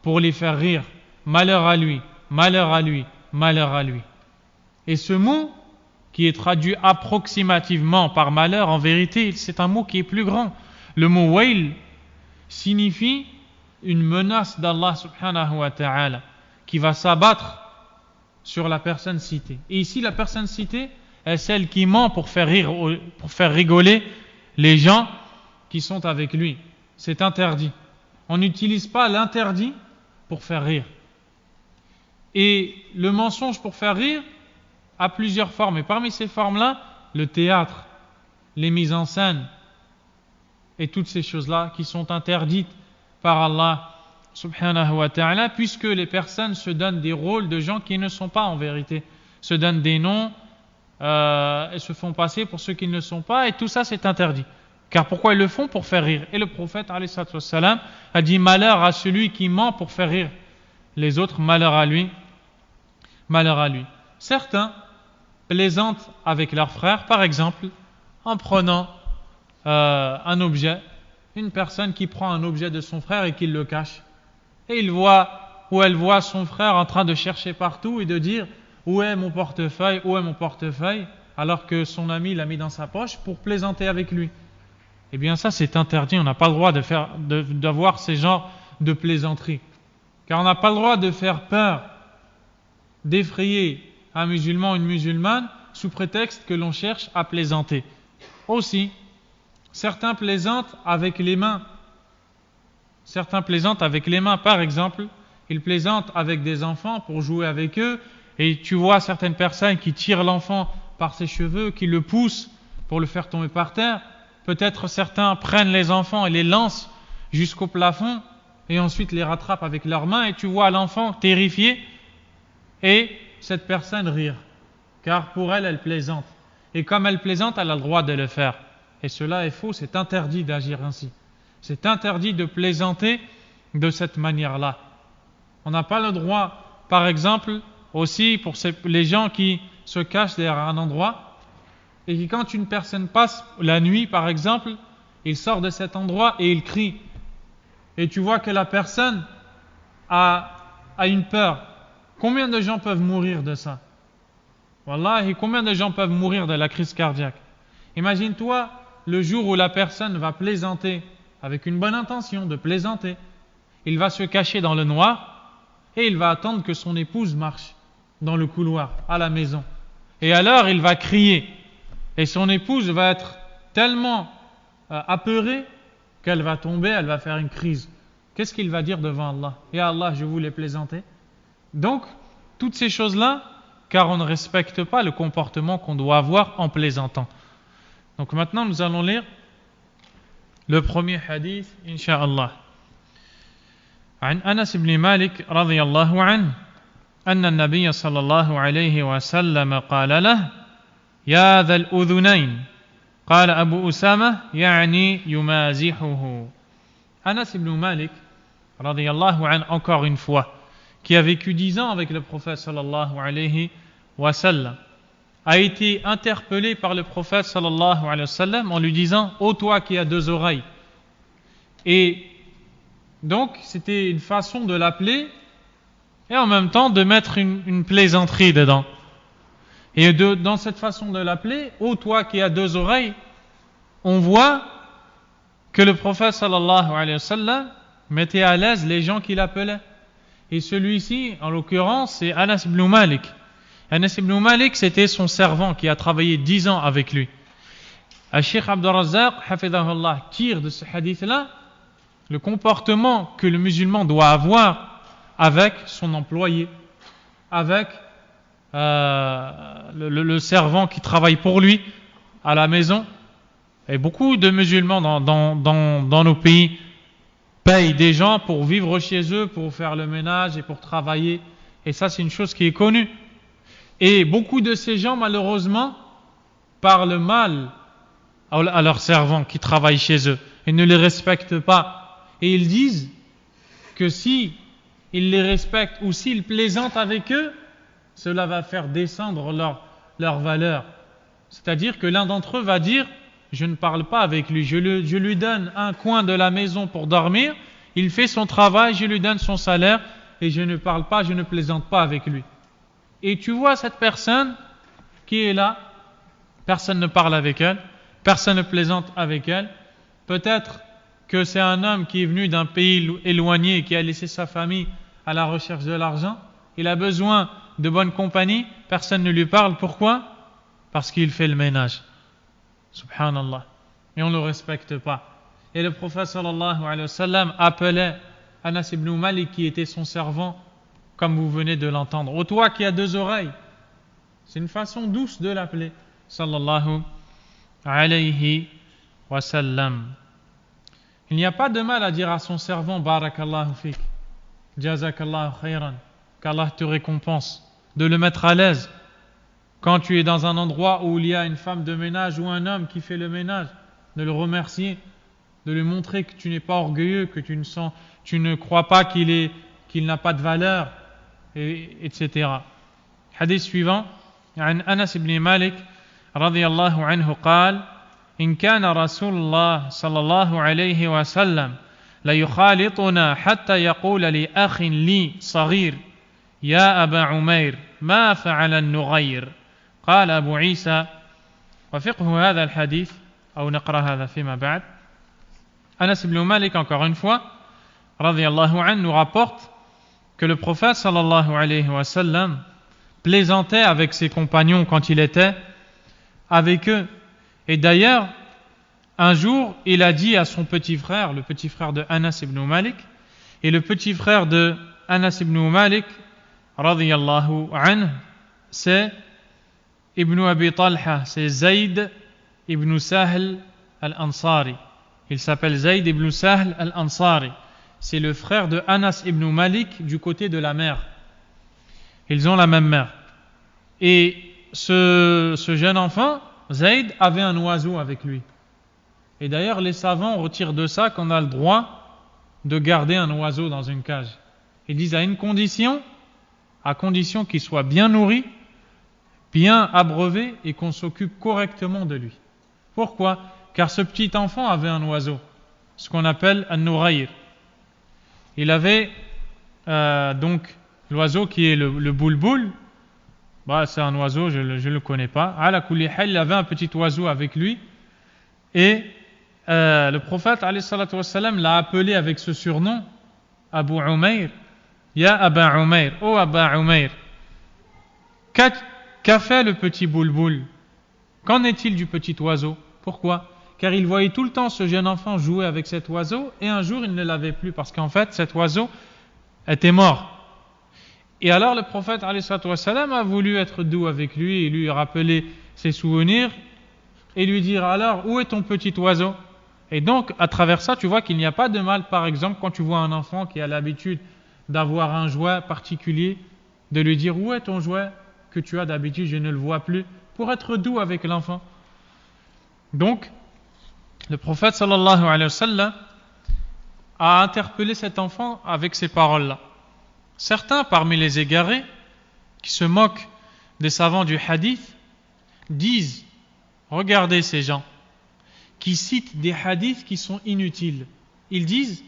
pour les faire rire. Malheur à lui, malheur à lui, malheur à lui. Et ce mot, qui est traduit approximativement par malheur, en vérité, c'est un mot qui est plus grand. Le mot wail signifie une menace d'Allah subhanahu wa ta'ala qui va s'abattre sur la personne citée. Et ici, la personne citée est celle qui ment pour faire rire, pour faire rigoler les gens qui sont avec lui. C'est interdit. On n'utilise pas l'interdit pour faire rire. Et le mensonge pour faire rire a plusieurs formes. Et parmi ces formes-là, le théâtre, les mises en scène et toutes ces choses-là qui sont interdites par Allah subhanahu wa ta'ala, puisque les personnes se donnent des rôles de gens qui ne sont pas en vérité, se donnent des noms et se font passer pour ceux qui ne sont pas, et tout ça c'est interdit. Car pourquoi ils le font ? Pour faire rire. Et le prophète alayhi salatu wassalam a dit malheur à celui qui ment pour faire rire les autres, malheur à lui, malheur à lui. Certains plaisantent avec leurs frères, par exemple, en prenant un objet, une personne qui prend un objet de son frère et qui le cache. Et il voit, ou elle voit son frère en train de chercher partout et de dire « Où est mon portefeuille ? Où est mon portefeuille ?» alors que son ami l'a mis dans sa poche pour plaisanter avec lui. Eh bien ça c'est interdit, on n'a pas le droit d'avoir ces genres de plaisanteries. Car on n'a pas le droit de faire peur, d'effrayer un musulman ou une musulmane sous prétexte que l'on cherche à plaisanter. Aussi, certains plaisantent avec les mains. Par exemple, ils plaisantent avec des enfants pour jouer avec eux, et tu vois certaines personnes qui tirent l'enfant par ses cheveux, qui le poussent pour le faire tomber par terre. Peut-être certains prennent les enfants et les lancent jusqu'au plafond, et ensuite les rattrapent avec leurs mains, et tu vois l'enfant terrifié, et cette personne rire. Car pour elle, elle plaisante. Et comme elle plaisante, elle a le droit de le faire. Et cela est faux, c'est interdit d'agir ainsi. C'est interdit de plaisanter de cette manière-là. On n'a pas le droit, par exemple, aussi pour les gens qui se cachent derrière un endroit, et qui quand une personne passe la nuit, par exemple, il sort de cet endroit et il crie. Et tu vois que la personne a une peur. Combien de gens peuvent mourir de ça? Wallahi, combien de gens peuvent mourir de la crise cardiaque? Imagine-toi le jour où la personne va plaisanter avec une bonne intention de plaisanter. Il va se cacher dans le noir et il va attendre que son épouse marche dans le couloir à la maison. Et alors il va crier et son épouse va être tellement apeurée qu'elle va tomber, elle va faire une crise. Qu'est-ce qu'il va dire devant Allah? Ya Allah, je voulais plaisanter. Donc, toutes ces choses-là, car on ne respecte pas le comportement qu'on doit avoir en plaisantant. Donc maintenant, nous allons lire le premier hadith, Inch'Allah. عن أنس بن مالك رضي الله عنه أن النبي صلى الله عليه وسلم قال له يا ذا الأذنين قال أبو أسامة يعني يمازحه. Anas ibn Malik رضي الله عنه, encore une fois, qui a vécu 10 ans avec le prophète sallallahu alayhi wa sallam, a été interpellé par le prophète sallallahu alayhi wa sallam en lui disant « Ô toi qui as 2 oreilles ». Et donc c'était une façon de l'appeler et en même temps de mettre une plaisanterie dedans. Et dans cette façon de l'appeler « Ô toi qui as 2 oreilles », on voit que le prophète sallallahu alayhi wa sallam mettait à l'aise les gens qui l'appelaient. Et celui-ci, en l'occurrence, c'est Anas ibn Malik. Anas ibn Malik, c'était son servant qui a travaillé 10 ans avec lui. Cheikh Abdul Razzaq, hafidahullah, tire de ce hadith-là le comportement que le musulman doit avoir avec son employé, avec le servant qui travaille pour lui à la maison. Et beaucoup de musulmans dans nos pays payent des gens pour vivre chez eux, pour faire le ménage et pour travailler. Et ça, c'est une chose qui est connue. Et beaucoup de ces gens, malheureusement, parlent mal à leurs servants qui travaillent chez eux et ne les respectent pas. Et ils disent que si ils les respectent ou s'ils plaisantent avec eux, cela va faire descendre leur valeur. C'est-à-dire que l'un d'entre eux va dire « Je ne parle pas avec lui, je lui donne un coin de la maison pour dormir, il fait son travail, je lui donne son salaire et je ne parle pas, je ne plaisante pas avec lui. » Et tu vois cette personne qui est là, personne ne parle avec elle, personne ne plaisante avec elle. Peut-être que c'est un homme qui est venu d'un pays éloigné, qui a laissé sa famille à la recherche de l'argent. Il a besoin de bonne compagnie, personne ne lui parle. Pourquoi? Parce qu'il fait le ménage. Subhanallah. Et on ne le respecte pas. Et le prophète sallallahu alayhi wa sallam appelait Anas ibn Malik, qui était son servant, comme vous venez de l'entendre. Ô toi qui as 2 oreilles. C'est une façon douce de l'appeler. Sallallahu alayhi wa sallam. Il n'y a pas de mal à dire à son servant Barakallahu fik, Jazakallahu khayran, qu'Allah te récompense, de le mettre à l'aise. Quand tu es dans un endroit où il y a une femme de ménage ou un homme qui fait le ménage, de le remercier, de lui montrer que tu n'es pas orgueilleux, que tu ne crois pas qu'il n'a pas de valeur, etc. Hadith suivant, عن أنس بن مالك رضي الله عنه قال إن كان رسول الله صلى الله عليه وسلم ليخالطنا حتى يقول لأخ لي صغير يا أبا عمير ما فعل النغير قال أبو عيسى وفقه هذا الحديث أو نقرأ هذا فيما بعد. Anas ibn Malik, encore une fois, radiyallahu anhu, nous rapporte que le prophète sallallahu alayhi wa sallam plaisantait avec ses compagnons quand il était avec eux. Et d'ailleurs, un jour, il a dit à son petit frère, le petit frère de Anas ibn Malik, et le petit frère de Anas ibn Malik, radiyallahu anhu, c'est Ibn Abi Talha, c'est Zayd ibn Sahl al-Ansari. Il s'appelle Zayd ibn Sahl al-Ansari. C'est le frère de Anas ibn Malik du côté de la mère. Ils ont la même mère. Et ce jeune enfant, Zayd, avait un oiseau avec lui. Et d'ailleurs, les savants retirent de ça qu'on a le droit de garder un oiseau dans une cage. Ils disent à condition qu'il soit bien nourri, bien abreuvé et qu'on s'occupe correctement de lui. Pourquoi ? Car ce petit enfant avait un oiseau, ce qu'on appelle un nourayr. Il avait donc l'oiseau qui est le boulboul. C'est un oiseau, je ne le connais pas. Ala kulli hal, il avait un petit oiseau avec lui. Et le prophète alayhi salatu wassalam l'a appelé avec ce surnom, Abu Umayr. Ya Aba Umayr, oh Aba Umayr. Qu'a fait le petit boulboul ? Qu'en est-il du petit oiseau ? Pourquoi ? Car il voyait tout le temps ce jeune enfant jouer avec cet oiseau, et un jour il ne l'avait plus, parce qu'en fait cet oiseau était mort. Et alors le prophète alayhi salatu wassalam a voulu être doux avec lui et lui rappeler ses souvenirs et lui dire: alors où est ton petit oiseau ? Et donc à travers ça tu vois qu'il n'y a pas de mal, par exemple quand tu vois un enfant qui a l'habitude d'avoir un jouet particulier, de lui dire: où est ton jouet que tu as d'habitude, je ne le vois plus, pour être doux avec l'enfant. Donc le prophète sallallahu alayhi wa sallam a interpellé cet enfant avec ces paroles-là. Certains parmi les égarés qui se moquent des savants du hadith disent: regardez ces gens qui citent des hadiths qui sont inutiles. Ils disent: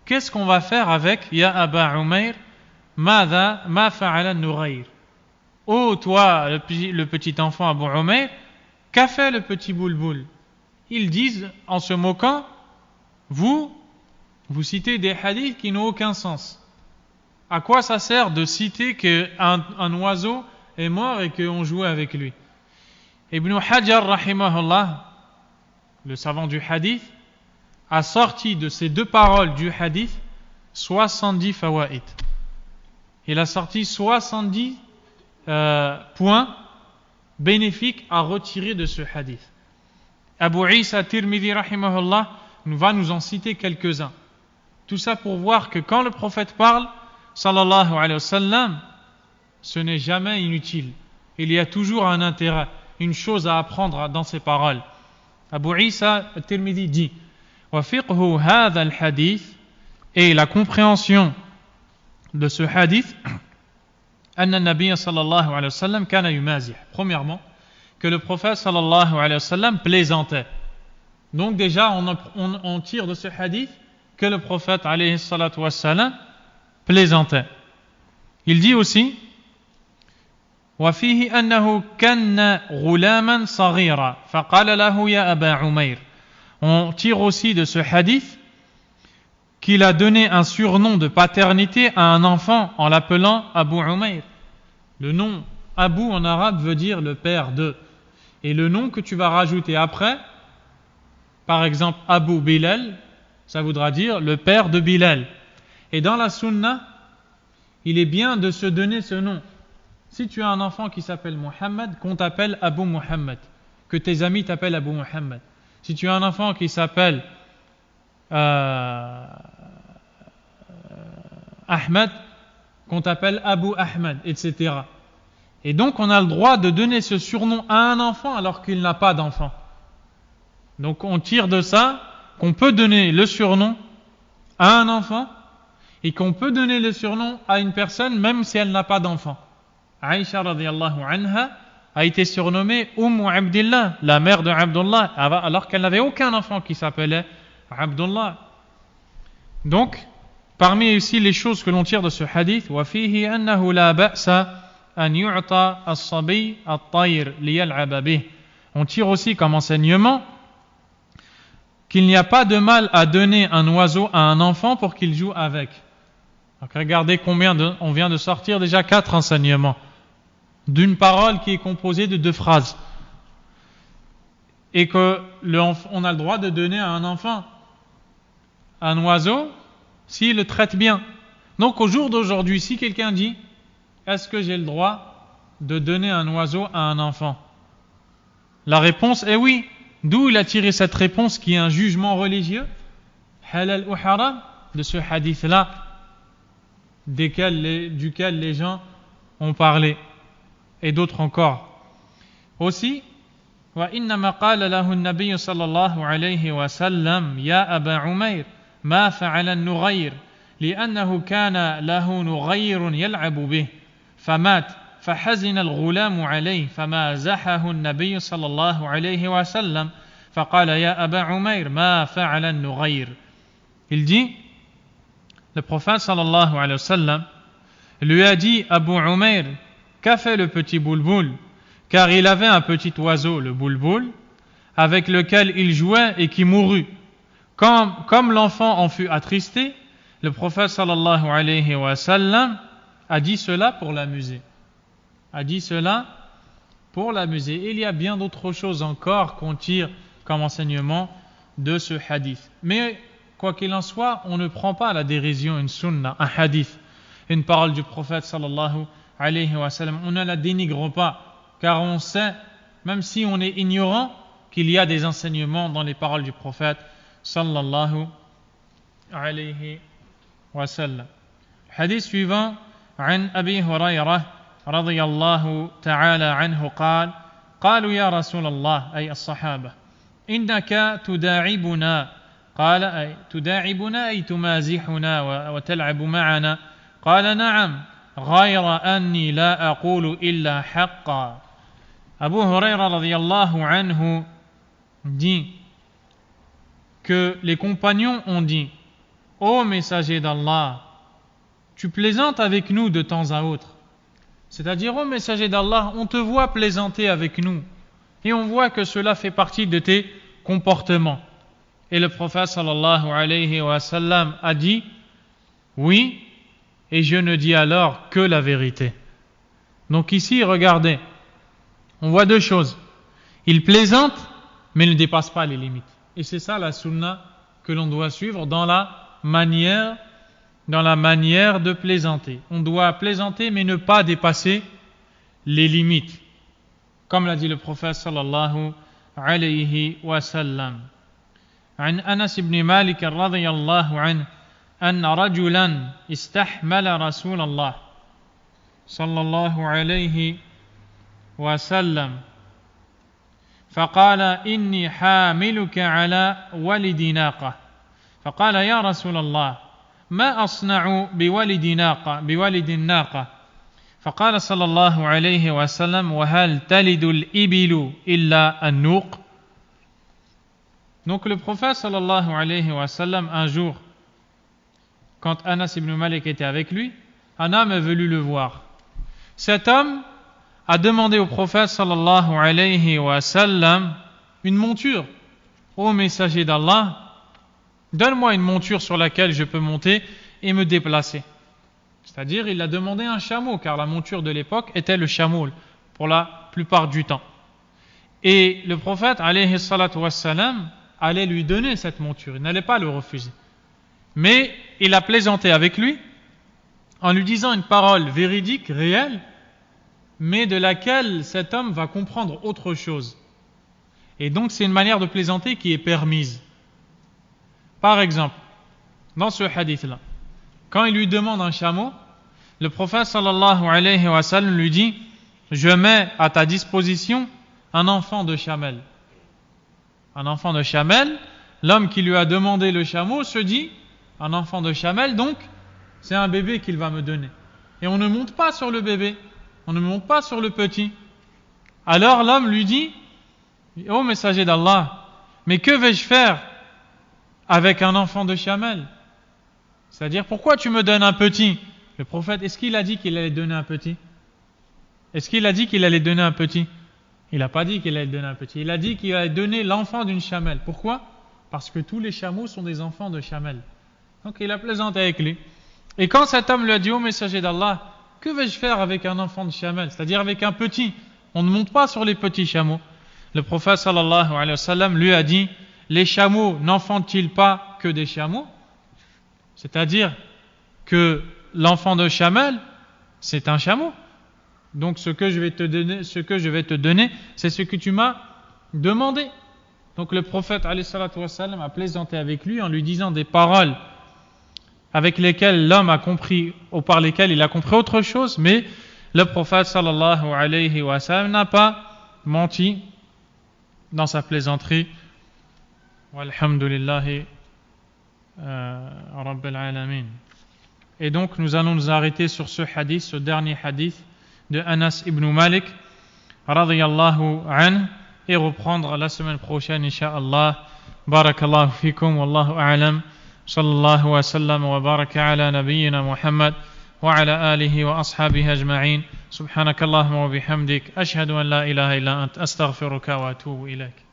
qu'est-ce qu'on va faire avec Ya Aba Umayr, ma fa'ala Nourayr? Oh toi, le petit enfant Abu Umayr, qu'a fait le petit boulboul? Ils disent, en se moquant: vous citez des hadiths qui n'ont aucun sens. À quoi ça sert de citer qu'un oiseau est mort et qu'on jouait avec lui? Ibn Hajar, rahimahullah, le savant du hadith, a sorti de ces deux paroles du hadith 70 fawaïd. Il a sorti 70 points bénéfiques à retirer de ce hadith. Abu Isa Tirmidhi rahimahullah va nous en citer quelques-uns. Tout ça pour voir que quand le prophète parle, sallallahu alayhi wa sallam, ce n'est jamais inutile. Il y a toujours un intérêt, une chose à apprendre dans ses paroles. Abu Isa Tirmidhi dit: wa fiqhu hadha al-hadith, et la compréhension de ce hadith, anna nabiyya sallallahu alayhi wa sallam kana yumazih. Premièrement, que le prophète sallallahu alayhi wa sallam plaisantait. Donc déjà on tire de ce hadith que le prophète alayhi salatu wa sallam plaisantait. Il dit aussi: wa fihi annahu kanna ghulaman saghira faqala lahu ya Aba Umayr. On tire aussi de ce hadith qu'il a donné un surnom de paternité à un enfant en l'appelant Abu Umayr. Le nom Abu en arabe veut dire le père de. Et le nom que tu vas rajouter après, par exemple Abu Bilal, ça voudra dire le père de Bilal. Et dans la sunna, il est bien de se donner ce nom. Si tu as un enfant qui s'appelle Muhammad, qu'on t'appelle Abu Muhammad, que tes amis t'appellent Abu Muhammad. Si tu as un enfant qui s'appelle Ahmed, qu'on t'appelle Abu Ahmed, etc. Et donc on a le droit de donner ce surnom à un enfant alors qu'il n'a pas d'enfant. Donc on tire de ça qu'on peut donner le surnom à un enfant et qu'on peut donner le surnom à une personne même si elle n'a pas d'enfant. Aïcha radiyallahu anha a été surnommée Abdillah, la mère de Abdullah, alors qu'elle n'avait aucun enfant qui s'appelait Abdullah. Donc, parmi aussi les choses que l'on tire de ce hadith, وَفِيهِ أَنَّهُ لَا بَأْسَ أَنْ يُعْطَى الصَّبِيُّ الطَّيْرَ لِيَلْعَبَ بِهِ. On tire aussi comme enseignement qu'il n'y a pas de mal à donner un oiseau à un enfant pour qu'il joue avec. Donc regardez on vient de sortir déjà 4 enseignements d'une parole qui est composée de 2 phrases. Et que on a le droit de donner à un enfant un oiseau s'il le traite bien. Donc au jour d'aujourd'hui, si quelqu'un dit « Est-ce que j'ai le droit de donner un oiseau à un enfant ?» La réponse est oui. D'où il a tiré cette réponse qui est un jugement religieux, halal ou haram, de ce hadith-là, duquel les gens ont parlé, et d'autres encore. Aussi, وإنما قال له النبي صلى الله عليه وسلم يا أبا عمير ما فعل النغير لأنه كان له نغير يلعب به فمات فحزن الغلام عليه فمازحه النبي صلى الله عليه وسلم فقال يا أبا عمير ما فعل النغير. Il dit, le prophète sallallahu alayhi wa sallam lui a dit, Abu Umayr, qu'a fait le petit boulboul? Car il avait un petit oiseau, le boulboul, avec lequel il jouait et qui mourut. Comme l'enfant en fut attristé, le prophète sallallahu alayhi wa sallam a dit cela pour l'amuser. Et il y a bien d'autres choses encore qu'on tire comme enseignement de ce hadith. Mais quoi qu'il en soit, on ne prend pas à la dérision une sunna, un hadith, une parole du prophète sallallahu alayhi wa sallam. On ne la dénigre pas. Car on sait, même si on est ignorant, qu'il y a des enseignements dans les paroles du prophète sallallahu alayhi wa sallam. Hadith suivant, عن أبي هريرة رضي الله تعالى عنه قال قالوا يا رسول الله أي الصحابة إنك تداعبنا قال أي تداعبنا أي تمازحنا وتلعب معنا قال نعم غير أني لا أقول إلا حقا. Abu Huraira radiyallahu anhu dit que les compagnons ont dit: Ô messager d'Allah, tu plaisantes avec nous de temps à autre. C'est-à-dire, ô messager d'Allah, on te voit plaisanter avec nous et on voit que cela fait partie de tes comportements. Et le prophète sallallahu alayhi wa sallam a dit: oui, et je ne dis alors que la vérité. Donc ici, regardez, on voit 2 choses. Il plaisante, mais ne dépasse pas les limites. Et c'est ça la sunna que l'on doit suivre dans la manière de plaisanter. On doit plaisanter, mais ne pas dépasser les limites. Comme l'a dit le prophète sallallahu alayhi wa sallam. عن أنس بن مالك رضي الله عنه أن رجلا استحمل رسول الله صلى الله عليه وسلم فقال إني حاملك على ولد ناقة فقال يا رسول الله ما أصنع بولد الناقة فقال صلى الله عليه وسلم وهل تلد الإبل إلا النوق. Donc le prophète sallallahu alayhi wa sallam, un jour, quand Anas ibn Malik était avec lui, un homme est venu le voir. Cet homme a demandé au prophète sallallahu alayhi wa sallam une monture. Ô messager d'Allah, donne-moi une monture sur laquelle je peux monter et me déplacer. C'est-à-dire, il a demandé un chameau, car la monture de l'époque était le chameau pour la plupart du temps. Et le prophète alayhi salatu wa sallam allait lui donner cette monture, il n'allait pas le refuser. Mais il a plaisanté avec lui en lui disant une parole véridique, réelle, mais de laquelle cet homme va comprendre autre chose. Et donc c'est une manière de plaisanter qui est permise. Par exemple, dans ce hadith-là, quand il lui demande un chameau, le prophète sallallahu alayhi wa sallam lui dit: je mets à ta disposition un enfant de chamelle. Un enfant de chamelle, l'homme qui lui a demandé le chameau se dit: un enfant de chamelle, donc c'est un bébé qu'il va me donner. Et on ne monte pas sur le bébé, on ne monte pas sur le petit. Alors l'homme lui dit: ô messager d'Allah, mais que vais-je faire avec un enfant de chamelle? C'est-à-dire, pourquoi tu me donnes un petit? Le prophète, est-ce qu'il a dit qu'il allait donner un petit? Est-ce qu'il a dit qu'il allait donner un petit? Il n'a pas dit qu'il allait donner un petit. Il a dit qu'il allait donner l'enfant d'une chamelle. Pourquoi? Parce que tous les chameaux sont des enfants de chamelle. Donc il a plaisanté avec lui. Et quand cet homme lui a dit, ô messager d'Allah, que vais-je faire avec un enfant de chamelle? C'est-à-dire avec un petit. On ne monte pas sur les petits chameaux. Le prophète sallallahu alayhi wa sallam lui a dit, les chameaux n'enfantent-ils pas que des chameaux? C'est-à-dire que l'enfant de chamelle, c'est un chameau. Donc ce que je vais te donner, c'est ce que tu m'as demandé. Donc le prophète alayhi salatu wa sallam a plaisanté avec lui en lui disant des paroles avec lesquelles l'homme a compris, ou par lesquelles il a compris autre chose, mais le prophète sallallahu alayhi wa sallam n'a pas menti dans sa plaisanterie. Walhamdulillahi rabbil alamin. Et donc nous allons nous arrêter sur ce hadith, ce dernier hadith de Anas ibn Malik radiyallahu anhu, et reprendre la semaine prochaine incha'Allah. Barakallahu fikum, wallahu a'lam. Sallallahu wa sallam wa baraka ala nabiyyina Muhammad wa ala alihi wa ashabihi ajma'in. Subhanakallahumma wa bihamdik, ashhadu an la ilaha illa ant, astaghfiruka wa atubu ilaik.